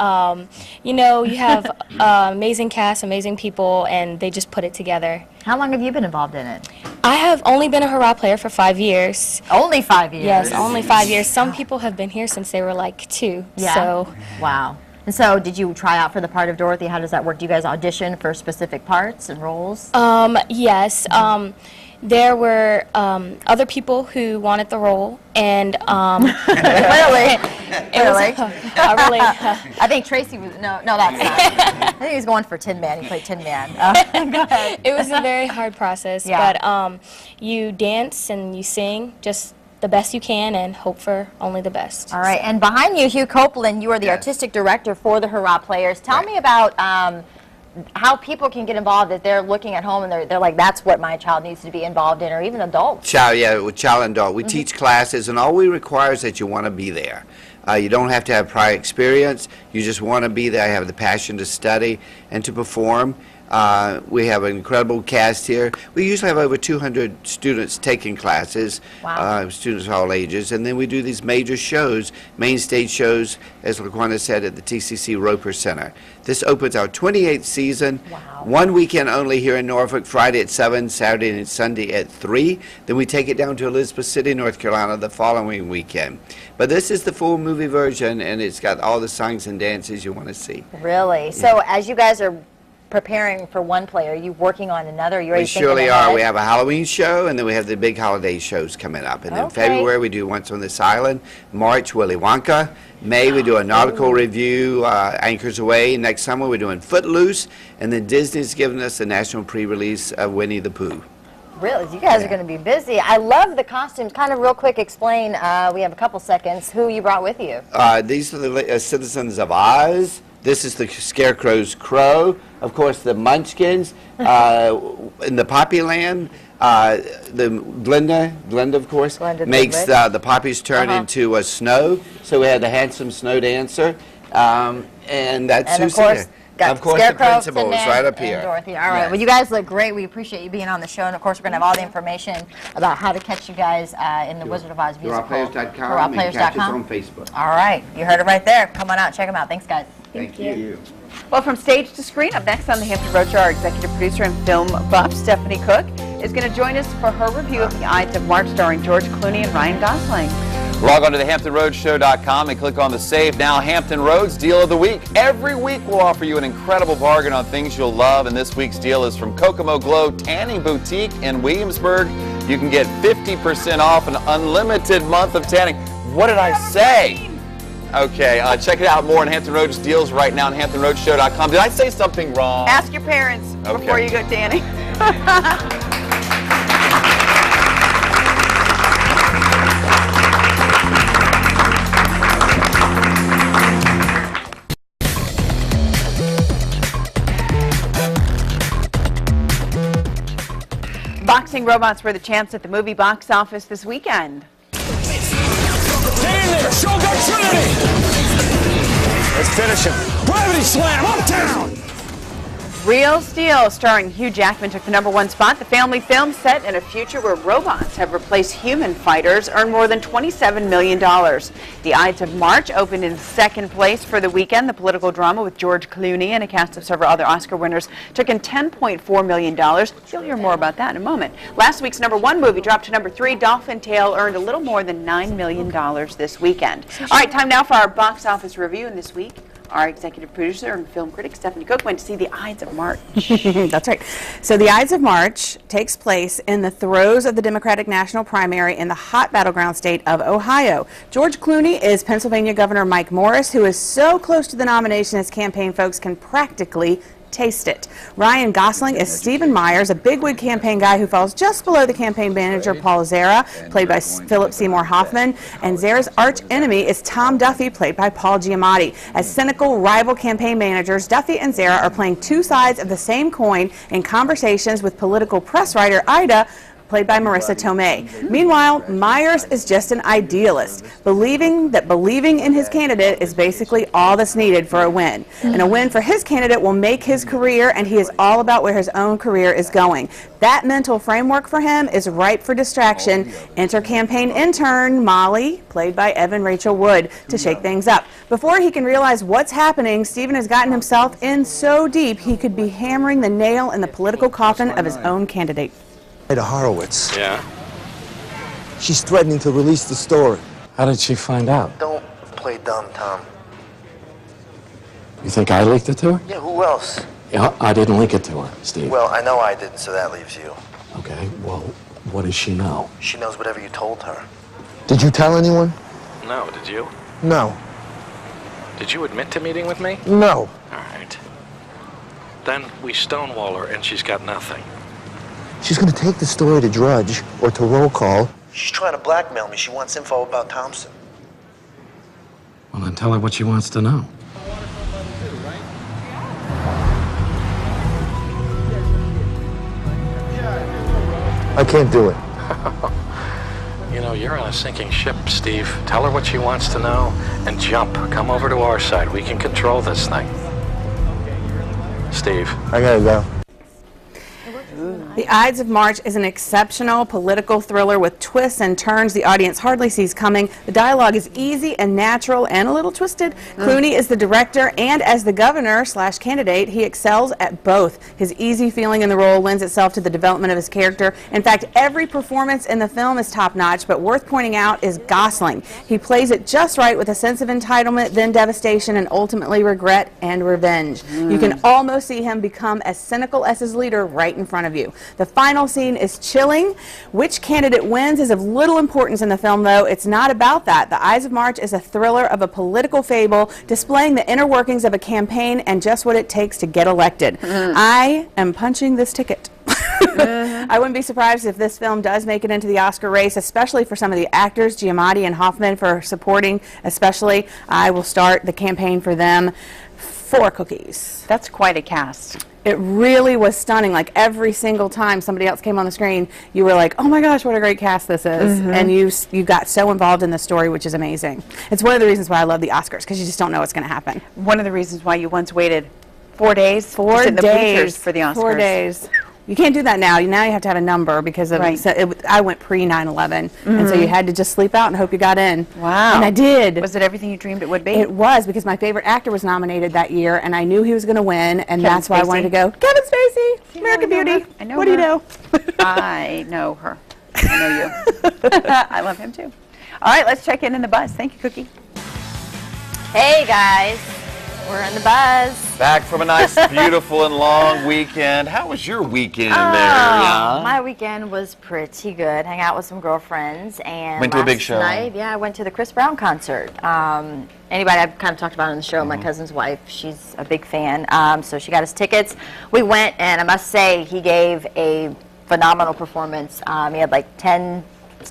Speaker 9: you know, you have amazing cast, amazing people, and they just put it together.
Speaker 3: How long have you been involved in it?
Speaker 9: I have only been a Hurrah player for 5 years.
Speaker 3: Only 5 years?
Speaker 9: Yes, only 5 years. Some people have been here since they were like 2.
Speaker 3: Yeah.
Speaker 9: So.
Speaker 3: Wow. And so, did you try out for the part of Dorothy? How does that work? Do you guys audition for specific parts and roles?
Speaker 9: Yes. There were other people who wanted the role, and
Speaker 3: Clearly.
Speaker 9: I
Speaker 3: think Tracy was, no, that's not. I think he was going for Tin Man. He played Tin Man. Go ahead.
Speaker 9: It was a very hard process,
Speaker 3: yeah.
Speaker 9: But you dance and you sing just the best you can and hope for only the best.
Speaker 3: All right, and behind you, Hugh Copeland, you are the artistic director for the Hurrah Players. Tell me about how people can get involved if they're looking at home and they're like, that's what my child needs to be involved in, or even adults.
Speaker 10: Child and adult. We teach classes, and all we require is that you want to be there. You don't have to have prior experience. You just want to be there, have the passion to study and to perform. We have an incredible cast here. We usually have over 200 students taking classes,
Speaker 3: wow.
Speaker 10: Students of all ages, and then we do these major shows, main stage shows, as LaQuanda said, at the TCC Roper Center. This opens our 28th season,
Speaker 3: wow.
Speaker 10: 1 weekend only here in Norfolk, Friday at 7, Saturday and Sunday at 3. Then we take it down to Elizabeth City, North Carolina the following weekend. But this is the full movie version, and it's got all the songs and dances you want to see.
Speaker 3: Really? Yeah. So as you guys are preparing for one play, are you working on another? You
Speaker 10: we surely are. We have a Halloween show, and then we have the big holiday shows coming up. And then February we do Once on This Island. March, Willy Wonka. May we do a nautical review, Anchors Away. Next summer we're doing Footloose. And then Disney's giving us the national pre-release of Winnie the Pooh.
Speaker 3: Really? You guys are going to be busy. I love the costumes. Kind of real quick explain, we have a couple seconds, who you brought with you.
Speaker 10: These are the citizens of Oz. This is the Scarecrow's crow. Of course, the Munchkins. In the Poppy Land, Glinda, of course, makes the poppies turn into a snow. So we had the handsome snow dancer. And that's who's here.
Speaker 3: Got
Speaker 10: of course,
Speaker 3: Scarecrow,
Speaker 10: the principals right up here.
Speaker 3: Dorothy. All right. Well, you guys look great. We appreciate you being on the show. And, of course, we're going to have all the information about how to catch you guys in the Wizard of Oz musical.
Speaker 10: HurrahPlayers.com and catch us on Facebook.
Speaker 3: All right. You heard it right there. Come on out. Check them out. Thanks, guys.
Speaker 10: Thank you.
Speaker 2: Well, from stage to screen, up next on the Hampton Road Show, our executive producer and film buff, Stephanie Cook, is going to join us for her review of The Ides of March, starring George Clooney and Ryan Gosling.
Speaker 4: Log on to the HamptonRoadsShow.com and click on the Save Now Hampton Roads Deal of the Week. Every week we'll offer you an incredible bargain on things you'll love, and this week's deal is from Kokomo Glow Tanning Boutique in Williamsburg. You can get 50% off an unlimited month of tanning. What did I say? Okay, check it out more on Hampton Roads Deals right now on HamptonRoadsShow.com. Did I say something wrong?
Speaker 2: Ask your parents before you go tanning. Boxing robots were the champs at the movie box office this weekend.
Speaker 11: Get in there! Shogun Trinity! Let's finish him. Gravity slam! Uptown!
Speaker 2: Real Steel, starring Hugh Jackman, took the #1 spot. The family film set in a future where robots have replaced human fighters earned more than $27 million. The Ides of March opened in second place for the weekend. The political drama with George Clooney and a cast of several other Oscar winners took in $10.4 million. You'll hear more about that in a moment. Last week's #1 movie dropped to #3. Dolphin Tale earned a little more than $9 million this weekend. All right, time now for our box office review. And this week, our executive producer and film critic, Stephanie Cook, went to see The Ides of March.
Speaker 12: That's right. So The Ides of March takes place in the throes of the Democratic national primary in the hot battleground state of Ohio. George Clooney is Pennsylvania Governor Mike Morris, who is so close to the nomination his campaign folks can practically taste it. Ryan Gosling is Stephen Myers, a bigwig campaign guy who falls just below the campaign manager Paul Zara, played by Philip Seymour Hoffman, and Zara's arch enemy is Tom Duffy, played by Paul Giamatti. As cynical rival campaign managers, Duffy and Zara are playing two sides of the same coin in conversations with political press writer Ida, played by Marissa Tomei. Meanwhile, Myers is just an idealist, believing in his candidate is basically all that's needed for a win. And a win for his candidate will make his career, and he is all about where his own career is going. That mental framework for him is ripe for distraction. Enter campaign intern Molly, played by Evan Rachel Wood, to shake things up. Before he can realize what's happening, Stephen has gotten himself in so deep he could be hammering the nail in the political coffin of his own candidate.
Speaker 13: To Horowitz.
Speaker 11: Yeah?
Speaker 13: She's threatening to release the story.
Speaker 11: How did she find out?
Speaker 13: Don't play dumb, Tom.
Speaker 11: You think I leaked it to her?
Speaker 13: Yeah, who else?
Speaker 11: Yeah, I didn't leak it to her, Steve.
Speaker 13: Well, I know I didn't, so that leaves you.
Speaker 11: Okay, well, what does she know?
Speaker 13: She knows whatever you told her. Did you tell anyone?
Speaker 14: No, did you?
Speaker 13: No.
Speaker 14: Did you admit to meeting with me?
Speaker 13: No.
Speaker 14: All right. Then we stonewall her and she's got nothing.
Speaker 13: She's gonna take the story to Drudge or to roll call. She's trying to blackmail me. She wants info about Thompson.
Speaker 11: Well, then tell her what she wants to know.
Speaker 13: I can't do it.
Speaker 14: You know, you're on a sinking ship, Steve. Tell her what she wants to know and jump. Come over to our side. We can control this thing. Steve.
Speaker 13: I gotta go.
Speaker 12: The Ides of March is an exceptional political thriller with twists and turns the audience hardly sees coming. The dialogue is easy and natural and a little twisted. Clooney is the director, and as the governor/candidate, he excels at both. His easy feeling in the role lends itself to the development of his character. In fact, every performance in the film is top-notch, but worth pointing out is Gosling. He plays it just right with a sense of entitlement, then devastation, and ultimately regret and revenge. You can almost see him become as cynical as his leader right in front of you. The final scene is chilling. Which candidate wins is of little importance in the film, though. It's not about that. The Ides of March is a thriller of a political fable, displaying the inner workings of a campaign and just what it takes to get elected. I am punching this ticket. I wouldn't be surprised if this film does make it into the Oscar race, especially for some of the actors, Giamatti and Hoffman, for supporting especially. I will start the campaign for them. 4 cookies.
Speaker 2: That's quite a cast.
Speaker 12: It really was stunning. Like every single time somebody else came on the screen, you were like, oh my gosh, what a great cast this is. And you got so involved in the story, which is amazing. It's one of the reasons why I love the Oscars, because you just don't know what's going to happen.
Speaker 2: One of the reasons why you once waited 4 days to
Speaker 12: 4
Speaker 2: sit in the
Speaker 12: days
Speaker 2: bleachers for the Oscars.
Speaker 12: 4 days. You can't do that now. Now you have to have a number because of, I went pre-9/11, and so you had to just sleep out and hope you got in.
Speaker 2: Wow.
Speaker 12: And I did.
Speaker 2: Was it everything you dreamed it would be?
Speaker 12: It was, because my favorite actor was nominated that year, and I knew he was going to win, and that's why I wanted to go. Kevin Spacey, American Beauty.
Speaker 2: I know
Speaker 12: what do you know?
Speaker 2: I know her. I know you. I love him too. All right, let's check in the bus. Thank you, Cookie.
Speaker 3: Hey guys, we're in the buzz.
Speaker 4: Back from a nice, beautiful, and long weekend. How was your weekend, Marianne?
Speaker 3: My weekend was pretty good. Hang out with some girlfriends and
Speaker 4: went to a big show.
Speaker 3: Night, yeah, I went to the Chris Brown concert. Anybody I've kind of talked about on the show, my cousin's wife, she's a big fan. So she got us tickets. We went, and I must say, he gave a phenomenal performance. He had like 10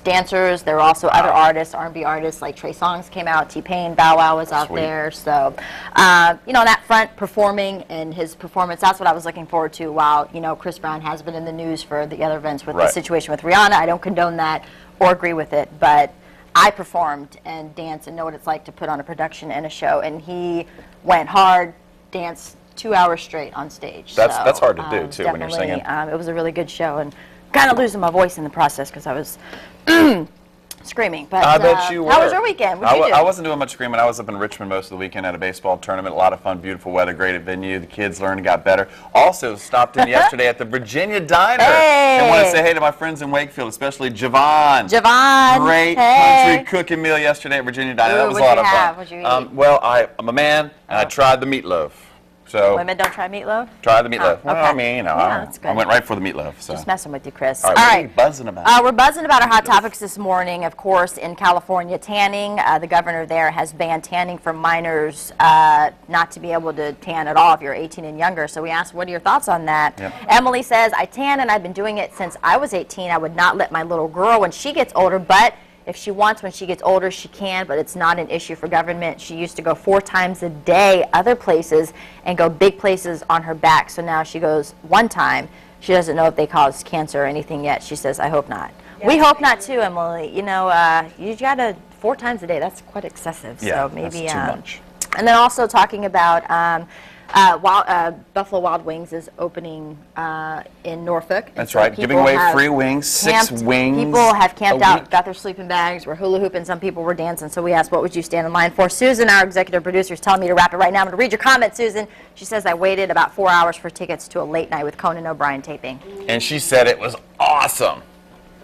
Speaker 3: dancers. There were also other artists, R&B artists, like Trey Songz came out, T-Pain, Bow Wow was out there. So, you know, that front performing and his performance, that's what I was looking forward to. While, you know, Chris Brown has been in the news for the other events with the situation with Rihanna. I don't condone that or agree with it, but I performed and danced and know what it's like to put on a production and a show, and he went hard, danced 2 hours straight on stage.
Speaker 4: That's hard to do, too, when you're singing.
Speaker 3: It was a really good show, and kind of losing my voice in the process because I was screaming. But
Speaker 4: I bet you were.
Speaker 3: How was your weekend? What did you do?
Speaker 4: I wasn't doing much screaming. I was up in Richmond most of the weekend at a baseball tournament. A lot of fun, beautiful weather, great venue. The kids learned and got better. Also stopped in yesterday at the Virginia Diner.
Speaker 3: Hey.
Speaker 4: And want to say hey to my friends in Wakefield, especially Javon.
Speaker 3: Javon.
Speaker 4: Great
Speaker 3: hey.
Speaker 4: country cooking meal yesterday at Virginia Diner.
Speaker 3: Ooh,
Speaker 4: That was a lot of fun.
Speaker 3: What'd you eat?
Speaker 4: Well, I'm a man, and I tried the meatloaf. So
Speaker 3: Women don't try meatloaf?
Speaker 4: try the meatloaf.
Speaker 3: Oh, okay.
Speaker 4: Well, I mean, you know,
Speaker 3: that's good.
Speaker 4: I went right for the meatloaf. So.
Speaker 3: Just messing with you, Chris.
Speaker 4: All right, what are you buzzing about?
Speaker 3: We're buzzing about our hot topics this morning. Of course, in California, tanning. The governor there has banned tanning for minors, not to be able to tan at all if you're 18 and younger. So we asked, what are your thoughts on that?
Speaker 4: Yep.
Speaker 3: Emily says, I tan and I've been doing it since I was 18. I would not let my little girl when she gets older, but if she wants when she gets older, she can, but it's not an issue for government. She used to go 4 times a day other places and go big places on her back. So now she goes 1 time. She doesn't know if they cause cancer or anything yet. She says, I hope not. Yeah. We hope not too, Emily. You know, you got to 4 times a day. That's quite excessive.
Speaker 4: Yeah,
Speaker 3: so maybe,
Speaker 4: that's too much.
Speaker 3: And then also talking about Buffalo Wild Wings is opening in Norfolk.
Speaker 4: That's right, giving away free wings, 6 wings.
Speaker 3: People have camped out, got their sleeping bags, were hula hooping, some people were dancing. So we asked, what would you stand in line for? Susan, our executive producer, is telling me to wrap it right now. I'm going to read your comment, Susan. She says, I waited about 4 hours for tickets to a late night with Conan O'Brien taping.
Speaker 4: And she said it was awesome.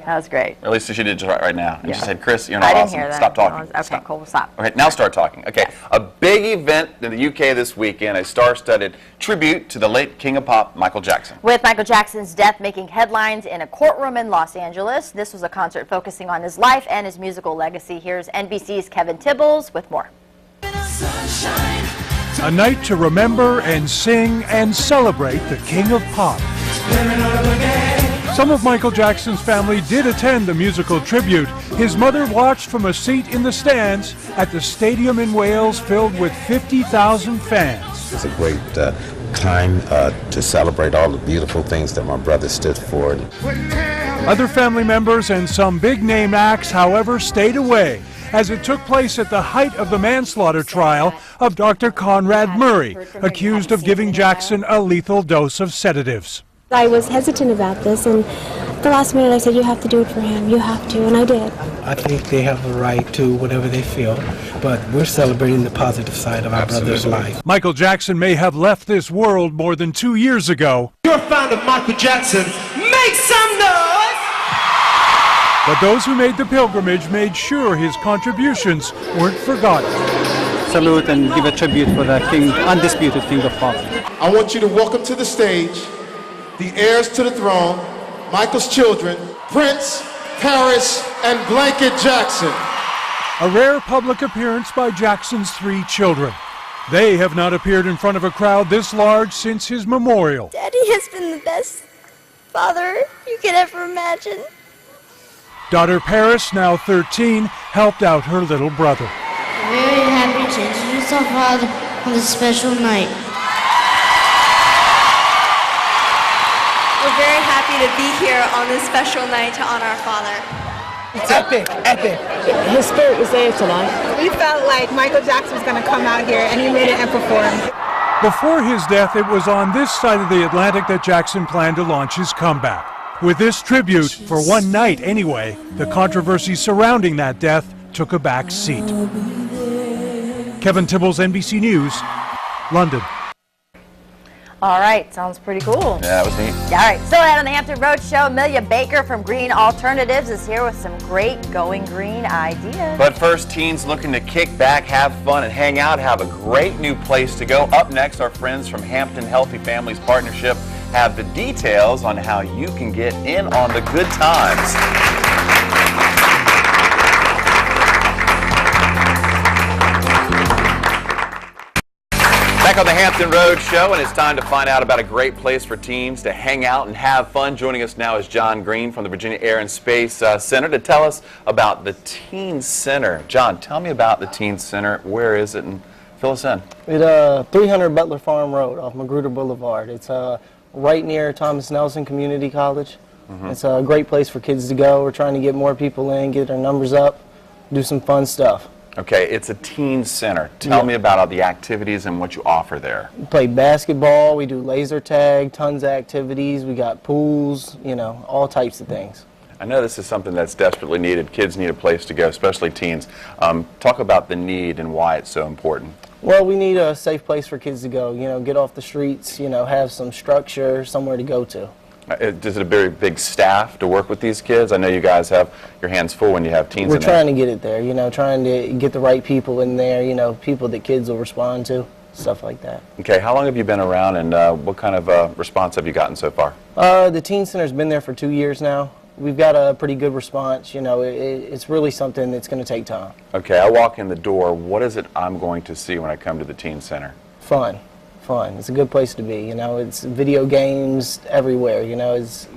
Speaker 3: That was great.
Speaker 4: Or at least she did just right now. And
Speaker 3: Yeah.
Speaker 4: she said, Chris, you're not
Speaker 3: I didn't
Speaker 4: awesome.
Speaker 3: hear that.
Speaker 4: Stop talking.
Speaker 3: Okay,
Speaker 4: Stop.
Speaker 3: cool, we'll stop.
Speaker 4: Okay, now start talking. Okay, a big event in the UK this weekend, a star-studded tribute to the late King of Pop, Michael Jackson.
Speaker 3: With Michael Jackson's death making headlines in a courtroom in Los Angeles, this was a concert focusing on his life and his musical legacy. Here's NBC's Kevin Tibbles with more.
Speaker 15: A night to remember and sing and celebrate the King of Pop. Some of Michael Jackson's family did attend the musical tribute. His mother watched from a seat in the stands at the stadium in Wales filled with 50,000 fans.
Speaker 16: It's a great time to celebrate all the beautiful things that my brother stood for.
Speaker 15: Other family members and some big-name acts, however, stayed away as it took place at the height of the manslaughter trial of Dr. Conrad Murray, accused of giving Jackson a lethal dose of sedatives.
Speaker 17: I was hesitant about this, and at the last minute I said, you have to do it for him, you have to, and I did.
Speaker 18: I think they have a right to whatever they feel, but we're celebrating the positive side of our brother's life.
Speaker 15: Michael Jackson may have left this world more than 2 years ago.
Speaker 19: Your founder, Michael Jackson, make some noise!
Speaker 15: But those who made the pilgrimage made sure his contributions weren't forgotten.
Speaker 20: Salute and give a tribute for the king, undisputed King of Pop.
Speaker 19: I want you to welcome to the stage the heirs to the throne, Michael's children, Prince, Paris, and Blanket Jackson.
Speaker 15: A rare public appearance by Jackson's 3 children. They have not appeared in front of a crowd this large since his memorial.
Speaker 17: Daddy has been the best father you could ever imagine.
Speaker 15: Daughter Paris, now 13, helped out her little brother.
Speaker 21: I'm very happy to introduce our father on this special night.
Speaker 22: We're very happy to be here on this special night to honor our father.
Speaker 23: It's epic, epic. His spirit was there tonight.
Speaker 24: We felt like Michael Jackson was going to come out here, and he made it and perform.
Speaker 15: Before his death, it was on this side of the Atlantic that Jackson planned to launch his comeback. With this tribute, for one night anyway, the controversy surrounding that death took a back seat. Kevin Tibbles, NBC News, London.
Speaker 3: All right, sounds pretty cool.
Speaker 4: Yeah, that was neat.
Speaker 3: All right, still ahead on the Hampton Road Show, Amelia Baker from Green Alternatives is here with some great Going Green ideas.
Speaker 4: But first, teens looking to kick back, have fun, and hang out have a great new place to go. Up next, our friends from Hampton Healthy Families Partnership have the details on how you can get in on the good times. Back on the Hampton Road Show, and it's time to find out about a great place for teens to hang out and have fun. Joining us now is John Green from the Virginia Air and Space Center to tell us about the Teen Center. John, tell me about the Teen Center. Where is it, and fill us in.
Speaker 25: It's 300 Butler Farm Road off Magruder Boulevard. It's right near Thomas Nelson Community College. It's a great place for kids to go. We're trying to get more people in, get our numbers up, do some fun stuff.
Speaker 4: Okay, it's a teen center. Tell me about all the activities and what you offer there.
Speaker 25: We play basketball, we do laser tag, tons of activities, we got pools, you know, all types of things.
Speaker 4: I know this is something that's desperately needed. Kids need a place to go, especially teens. Talk about the need and why it's so important.
Speaker 25: Well, we need a safe place for kids to go, you know, get off the streets, you know, have some structure, somewhere to go to.
Speaker 4: Is it a very big staff to work with these kids? I know you guys have your hands full when you have teens
Speaker 25: We're
Speaker 4: in there.
Speaker 25: trying to get it there, you know, trying to get the right people in there, you know, people that kids will respond to, stuff like that.
Speaker 4: Okay, how long have you been around, and what kind of response have you gotten so far?
Speaker 25: The teen center's been there for 2 years now. We've got a pretty good response, you know, it's really something that's going to take time.
Speaker 4: Okay, I walk in the door. What is it I'm going to see when I come to the teen center?
Speaker 25: Fun. It's a good place to be, you know, it's video games everywhere, you know, it's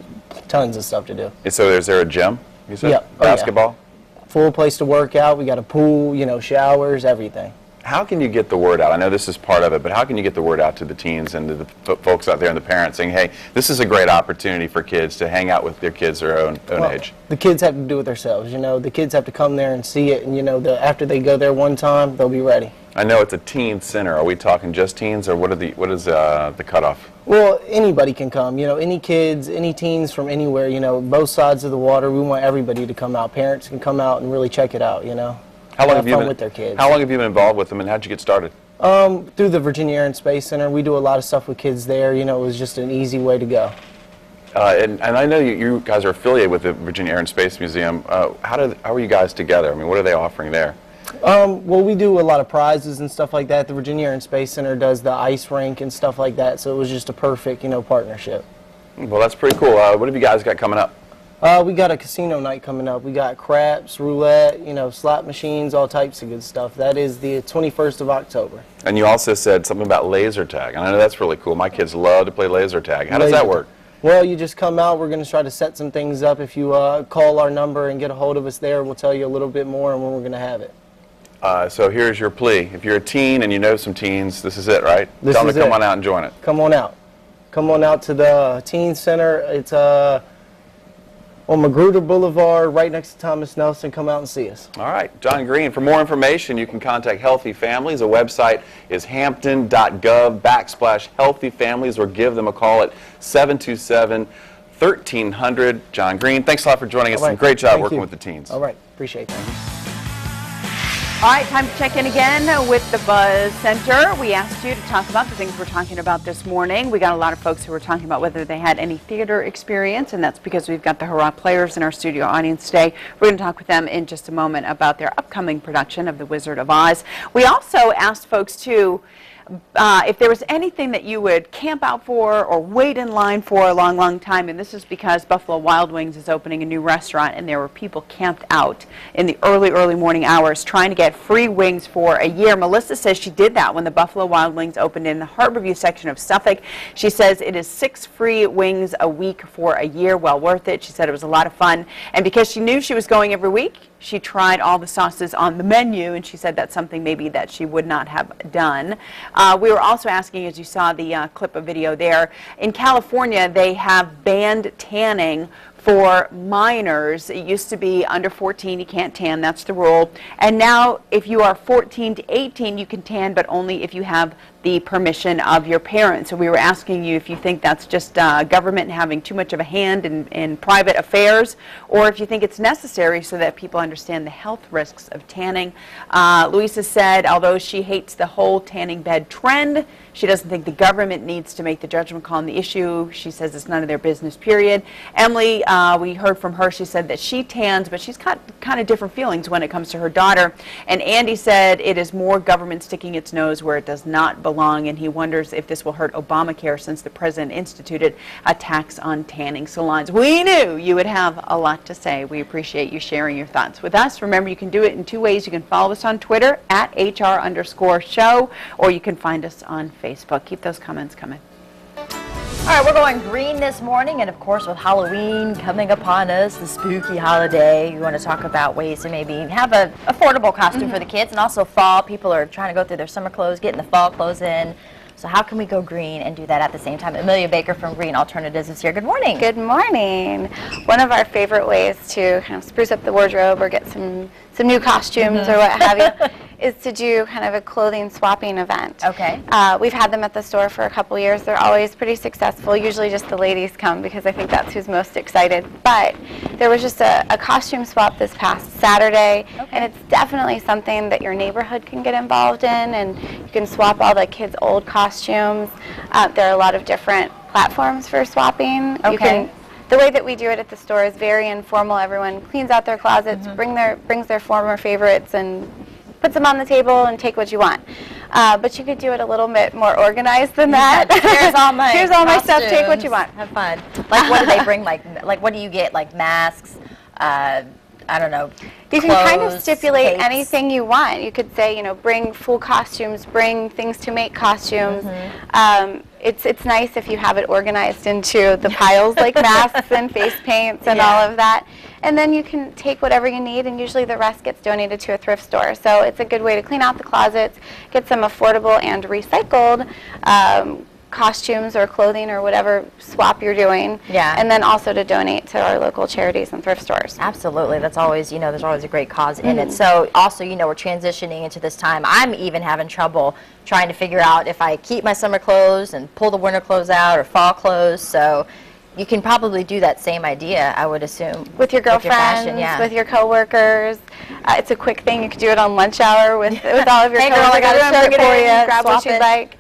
Speaker 25: tons of stuff to do.
Speaker 4: So is there a gym, you said?
Speaker 25: Yep.
Speaker 4: Basketball?
Speaker 25: Yeah. Full place to work out, we got a pool, you know, showers, everything.
Speaker 4: How can you get the word out? I know this is part of it, but how can you get the word out to the teens and to the folks out there and the parents saying, hey, this is a great opportunity for kids to hang out with their kids their own age?
Speaker 25: The kids have to do it themselves, you know, the kids have to come there and see it, and you know, after they go there one time, they'll be ready.
Speaker 4: I know it's a teen center. Are we talking just teens, or what is the cutoff?
Speaker 25: Well, anybody can come, you know, any kids, any teens from anywhere, you know, both sides of the water. We want everybody to come out. Parents can come out and really check it out, you know.
Speaker 4: How long have you been
Speaker 25: with their kids.
Speaker 4: How long have you been involved with them, and how'd you get started?
Speaker 25: Through the Virginia Air and Space Center. We do a lot of stuff with kids there. You know, it was just an easy way to go.
Speaker 4: And I know you guys are affiliated with the Virginia Air and Space Museum. How are you guys together? I mean, what are they offering there?
Speaker 25: Well, we do a lot of prizes and stuff like that. The Virginia Air and Space Center does the ice rink and stuff like that, so it was just a perfect, you know, partnership.
Speaker 4: Well, that's pretty cool. What have you guys got coming up?
Speaker 25: We got a casino night coming up. We got craps, roulette, you know, slot machines, all types of good stuff. That is the 21st of October.
Speaker 4: And you also said something about laser tag. And I know that's really cool. My kids love to play laser tag. How does that work?
Speaker 25: Well, you just come out. We're going to try to set some things up. If you call our number and get a hold of us there, we'll tell you a little bit more and when we're going to have it.
Speaker 4: So here's your plea. If you're a teen and you know some teens, this is it, right?
Speaker 25: This
Speaker 4: Tell them
Speaker 25: is
Speaker 4: to come
Speaker 25: it.
Speaker 4: on out and join it.
Speaker 25: Come on out. Come on out to the teen center. It's on Magruder Boulevard, right next to Thomas Nelson. Come out and see us.
Speaker 4: All right. John Green, for more information, you can contact Healthy Families. The website is hampton.gov/Healthy Families, or give them a call at 727-1300. John Green, thanks a lot for joining us.
Speaker 25: All right.
Speaker 4: And great job
Speaker 25: Thank
Speaker 4: working
Speaker 25: you.
Speaker 4: with the teens.
Speaker 25: All right. Appreciate that.
Speaker 2: All right, time to check in again with the Buzz Center. We asked you to talk about the things we're talking about this morning. We got a lot of folks who were talking about whether they had any theater experience, and that's because we've got the Hurrah players in our studio audience today. We're going to talk with them in just a moment about their upcoming production of The Wizard of Oz. We also asked folks to if there was anything that you would camp out for or wait in line for a long, long time, and this is because Buffalo Wild Wings is opening a new restaurant, and there were people camped out in the early morning hours trying to get free wings for a year. Melissa says she did that when the Buffalo Wild Wings opened in the Harborview section of Suffolk. She says it is 6 free wings a week for a year. Well worth it. She said it was a lot of fun, and because she knew she was going every week, she tried all the sauces on the menu, and she said that's something maybe that she would not have done. We were also asking, as you saw the clip of video there, in California they have banned tanning for minors. It used to be under 14 you can't tan, that's the rule. And now if you are 14 to 18 you can tan, but only if you have the permission of your parents. So we were asking you if you think that's just government having too much of a hand in private affairs, or if you think it's necessary so that people understand the health risks of tanning. Louisa said although she hates the whole tanning bed trend, she doesn't think the government needs to make the judgment call on the issue. She says it's none of their business, period. Emily, we heard from her, she said that she tans, but she's got kind of different feelings when it comes to her daughter. And Andy said it is more government sticking its nose where it does not belong, and he wonders if this will hurt Obamacare since the president instituted a tax on tanning salons. We knew you would have a lot to say. We appreciate you sharing your thoughts with us. Remember, you can do it in 2 ways. You can follow us on Twitter at @HR_show, or you can find us on Facebook. Keep those comments coming.
Speaker 3: All right, we're going green this morning, and of course with Halloween coming upon us, the spooky holiday, you want to talk about ways to maybe have an affordable costume for the kids, and also fall. People are trying to go through their summer clothes, getting the fall clothes in. So how can we go green and do that at the same time? Amelia Baker from Green Alternatives is here. Good morning.
Speaker 1: Good morning. One of our favorite ways to kind of spruce up the wardrobe or get some some new costumes or what have you, is to do kind of a clothing swapping event.
Speaker 3: Okay.
Speaker 1: We've had them at the store for a couple years. They're always pretty successful. Usually just the ladies come because I think that's who's most excited. But there was just a costume swap this past Saturday, and it's definitely something that your neighborhood can get involved in, and you can swap all the kids' old costumes. There are a lot of different platforms for swapping.
Speaker 3: Okay.
Speaker 1: The way that we do it at the store is very informal. Everyone cleans out their closets, brings their former favorites, and puts them on the table and take what you want. But you could do it a little bit more organized than that.
Speaker 3: Here's all my
Speaker 1: Here's all my stuff. Take what you want.
Speaker 3: Have fun. Like, what do they bring? Like what do you get? Like masks? I don't know.
Speaker 1: You can kind of
Speaker 3: clothes,
Speaker 1: stipulate
Speaker 3: capes?
Speaker 1: anything you want. You could say, bring full costumes, bring things to make costumes. It's nice if you have it organized into the piles like masks and face paints and all of that. And then you can take whatever you need, and usually the rest gets donated to a thrift store. So it's a good way to clean out the closets, get some affordable and recycled costumes or clothing or whatever swap you're doing.
Speaker 3: Yeah.
Speaker 1: And then also to donate to our local charities and thrift stores.
Speaker 3: Absolutely. That's always, there's always a great cause in it. So also, we're transitioning into this time. I'm even having trouble trying to figure out if I keep my summer clothes and pull the winter clothes out or fall clothes. So you can probably do that same idea, I would assume.
Speaker 1: With your girlfriends, with your coworkers. It's a quick thing. You could do it on lunch hour with all of your
Speaker 3: Hey
Speaker 1: coworkers.
Speaker 3: girl, I got a shirt for you.
Speaker 1: Grab what
Speaker 3: Swap
Speaker 1: you'd
Speaker 3: it.
Speaker 1: like.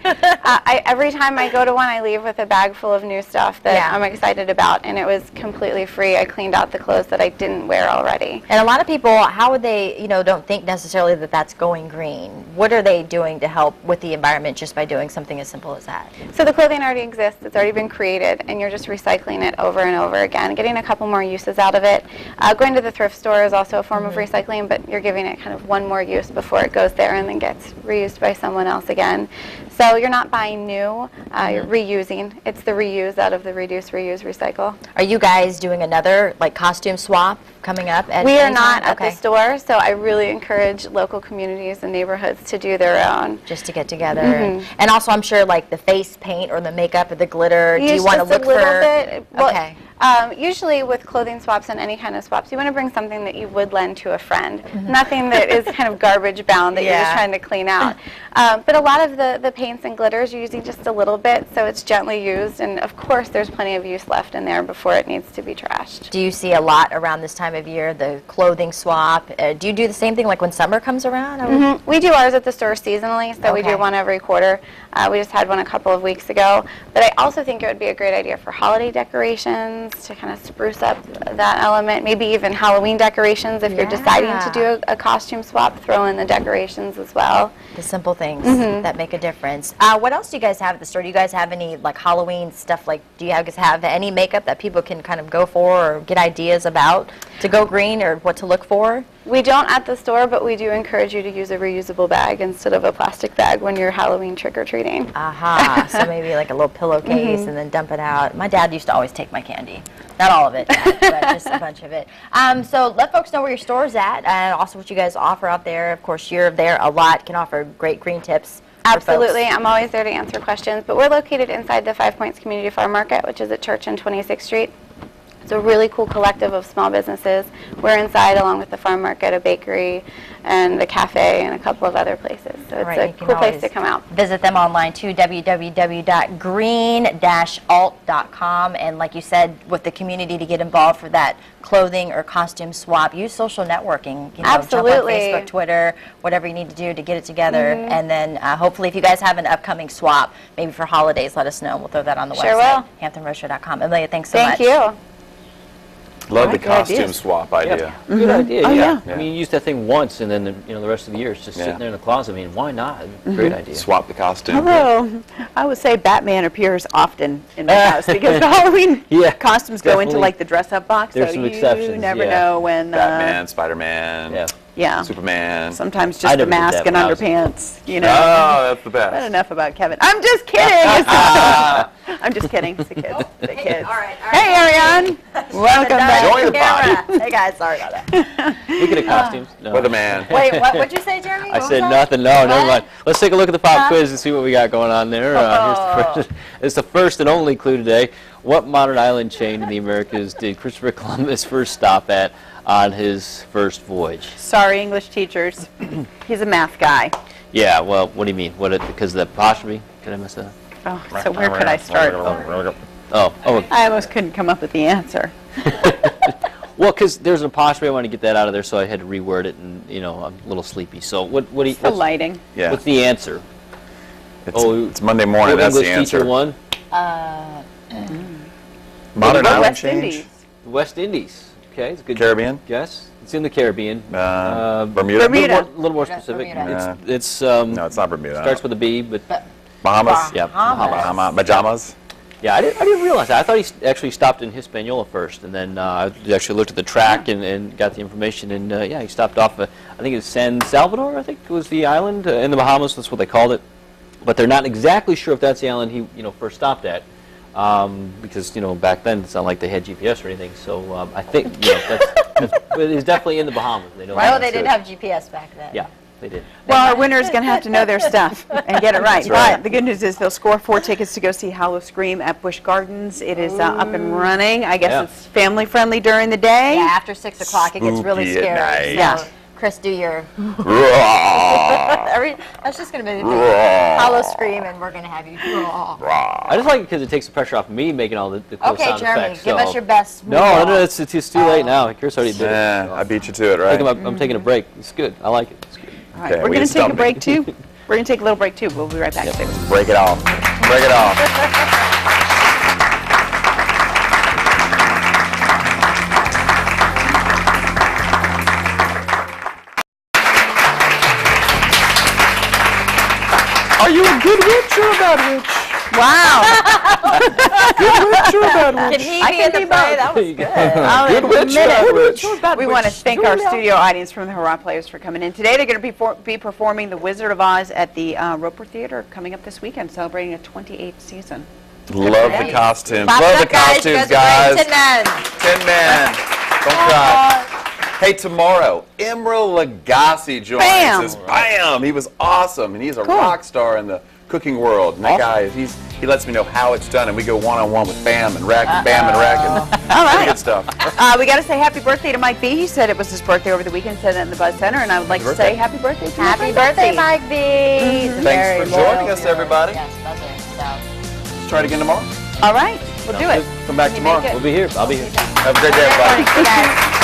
Speaker 1: Every time I go to one, I leave with a bag full of new stuff that I'm excited about, and it was completely free. I cleaned out the clothes that I didn't wear already.
Speaker 3: And a lot of people, how would they, don't think necessarily that that's going green. What are they doing to help with the environment just by doing something as simple as that?
Speaker 1: So the clothing already exists. It's already been created, and you're just recycling it over and over again, getting a couple more uses out of it. Going to the thrift store is also a form of recycling, but you're giving it kind of one more use before it goes there and then gets reused by someone else again. So you're not buying new, you're reusing. It's the reuse out of the reduce, reuse, recycle.
Speaker 3: Are you guys doing another costume swap coming up?
Speaker 1: We are not at the store, so I really encourage local communities and neighborhoods to do their own.
Speaker 3: Just to get together. And also, I'm sure the face paint or the makeup or the glitter, do you want to look
Speaker 1: a little
Speaker 3: for?
Speaker 1: bit. Well,
Speaker 3: Okay.
Speaker 1: Usually with clothing swaps and any kind of swaps, you want to bring something that you would lend to a friend. Nothing that is kind of garbage bound that you're just trying to clean out. But a lot of the paints and glitters, you're using just a little bit, so it's gently used. And of course, there's plenty of use left in there before it needs to be trashed.
Speaker 3: Do you see a lot around this time of year, the clothing swap? Do you do the same thing like when summer comes around?
Speaker 1: We do ours at the store seasonally, so we do one every quarter. We just had one a couple of weeks ago. But I also think it would be a great idea for holiday decorations to kind of spruce up that element. Maybe even Halloween decorations if you're deciding to do a costume swap, throw in the decorations as well.
Speaker 3: The simple things that make a difference. What else do you guys have at the store? Do you guys have any Halloween stuff? Do you guys have any makeup that people can kind of go for or get ideas about to go green or what to look for?
Speaker 1: We don't at the store, but we do encourage you to use a reusable bag instead of a plastic bag when you're Halloween trick-or-treating.
Speaker 3: Aha, so maybe like a little pillowcase and then dump it out. My dad used to always take my candy. Not all of it, but just a bunch of it. So let folks know where your store's at and also what you guys offer out there. Of course, you're there a lot, can offer great green tips.
Speaker 1: Absolutely. I'm always there to answer questions. But we're located inside the 5 Points Community Farm Market, which is at Church and 26th Street. It's a really cool collective of small businesses. We're inside along with the farm market, a bakery, and the cafe, and a couple of other places. So it's a cool place to come out.
Speaker 3: Visit them online too, www.green-alt.com. And like you said, with the community to get involved for that clothing or costume swap, use social networking.
Speaker 1: Absolutely.
Speaker 3: Jump on Facebook, Twitter, whatever you need to do to get it together. And then hopefully if you guys have an upcoming swap, maybe for holidays, let us know. We'll throw that on the website.
Speaker 1: Sure will.
Speaker 3: HamptonRoadshow.com. Amelia, thanks so much.
Speaker 1: Thank you.
Speaker 4: Love the costume swap idea.
Speaker 5: Good idea.
Speaker 1: Oh,
Speaker 5: yeah. I mean, you use that thing once, and then the rest of the year it's just sitting there in the closet. I mean, why not? Great idea.
Speaker 4: Swap the costume.
Speaker 2: Although, I would say Batman appears often in my house because the Halloween costumes go into like the dress-up box.
Speaker 5: There's
Speaker 2: so
Speaker 5: some
Speaker 2: you
Speaker 5: exceptions.
Speaker 2: never know when.
Speaker 4: Batman, Spider-Man.
Speaker 2: Yeah.
Speaker 4: Superman.
Speaker 2: Sometimes just a mask and underpants,
Speaker 4: Oh, that's the best.
Speaker 2: But enough about Kevin. I'm just kidding. I'm just kidding. It's the kids. The kids.
Speaker 3: All right.
Speaker 2: Hey, Ariane. Welcome back.
Speaker 4: Enjoy the party.
Speaker 3: Hey, guys. Sorry about that.
Speaker 5: Speaking of costumes. No.
Speaker 4: Weatherman.
Speaker 3: Wait, what'd you say, Jeremy?
Speaker 5: I said nothing. No, never mind. Let's take a look at the pop quiz and see what we got going on there. It's the first and only clue today. What modern island chain in the Americas did Christopher Columbus first stop at? on his first voyage.
Speaker 2: Sorry, English teachers. He's a math guy.
Speaker 5: Yeah, well, what do you mean? Because of the apostrophe? Did I miss that?
Speaker 2: Oh, so where could I start?
Speaker 5: Oh.
Speaker 2: I almost couldn't come up with the answer.
Speaker 5: Well, because there's an apostrophe, I wanted to get that out of there, so I had to reword it, and I'm a little sleepy. So what do you?
Speaker 2: The lighting.
Speaker 4: Yeah.
Speaker 5: What's the answer?
Speaker 4: It's Monday morning. That's the
Speaker 5: English
Speaker 4: answer.
Speaker 5: teacher won.
Speaker 4: Modern island
Speaker 2: West
Speaker 4: change.
Speaker 2: Indies.
Speaker 5: West Indies. Okay, it's a good
Speaker 4: Caribbean.
Speaker 5: guess. It's in the Caribbean.
Speaker 4: Bermuda.
Speaker 5: A little more specific.
Speaker 3: Bermuda.
Speaker 5: It's
Speaker 4: no, it's not Bermuda.
Speaker 5: starts with a B, but
Speaker 4: Bahamas.
Speaker 5: yeah, Bahamas.
Speaker 4: Pajamas.
Speaker 5: Yeah, I didn't realize that. I thought he actually stopped in Hispaniola first, and then I actually looked at the track and got the information, and yeah, he stopped off. I think it's San Salvador. I think was the island in the Bahamas. That's what they called it. But they're not exactly sure if that's the island he first stopped at, because back then it's not like they had GPS or anything. So I think but it's definitely in the Bahamas. They don't.
Speaker 3: Well, they didn't have GPS back then.
Speaker 5: Yeah. They did.
Speaker 2: Well, our winner is going to have to know their stuff and get it right.
Speaker 4: That's right.
Speaker 2: But the good news is they'll score 4 tickets to go see Hollow Scream at Busch Gardens. It is up and running. I guess it's family friendly during the day.
Speaker 3: Yeah, after 6 o'clock it gets really
Speaker 4: Spooky at
Speaker 3: scary.
Speaker 4: night.
Speaker 3: So, Chris, do your.
Speaker 4: Raw.
Speaker 3: That's just going to be the thing. Hollow Scream, and we're going to have you.
Speaker 5: I just like it because it takes the pressure off of me making all the cool
Speaker 3: Okay,
Speaker 5: sound
Speaker 3: Jeremy,
Speaker 5: effects.
Speaker 3: give us
Speaker 5: so-
Speaker 3: your best.
Speaker 5: No, it's too late now. Chris already did it.
Speaker 4: Yeah, I beat you to it, right?
Speaker 5: I'm taking a break. It's good. I like it. It's good.
Speaker 2: All right,
Speaker 4: Okay,
Speaker 2: we're
Speaker 4: we
Speaker 2: going to take a
Speaker 4: stumped me.
Speaker 2: break too. We're going to take a little break too. We'll be right back. Stay with us.
Speaker 4: Break it off. Break it off. Are you a good witch or a bad witch?
Speaker 2: Wow.
Speaker 4: Good witch or a bad witch?
Speaker 3: Can he be in the play? That was good.
Speaker 2: I'll
Speaker 4: Good witch,
Speaker 2: admit
Speaker 4: bad
Speaker 2: it.
Speaker 4: witch.
Speaker 2: We want to thank our studio audience from the Hurrah Players for coming in. Today they're going to be performing The Wizard of Oz at the Roper Theater coming up this weekend, celebrating a 28th season.
Speaker 4: Love the costumes.
Speaker 3: Clap
Speaker 4: Love
Speaker 3: it
Speaker 4: the
Speaker 3: up, guys.
Speaker 4: costumes,
Speaker 3: You
Speaker 4: guys.
Speaker 3: guys are great. 10 men.
Speaker 4: 10 men. Don't cry. Hey, tomorrow, Emeril Lagasse joins us. Bam! He was awesome, and he's a rock star in the cooking world. And that guy, he lets me know how it's done, and we go one-on-one with Bam and Rec, and Bam and Rec, and
Speaker 2: All right.
Speaker 4: pretty good stuff.
Speaker 2: We got to say happy birthday to Mike B. He said it was his birthday over the weekend, said it in the Buzz Center, and I would like to say happy birthday to
Speaker 3: Happy birthday, Mike B.
Speaker 4: Thanks for joining us, everybody.
Speaker 3: Yes, buzzer.
Speaker 4: Let's try it again tomorrow.
Speaker 2: All right, we'll do it.
Speaker 4: Come back tomorrow.
Speaker 5: We'll be here. I'll be here.
Speaker 4: Have a great day, everybody.
Speaker 3: Good night.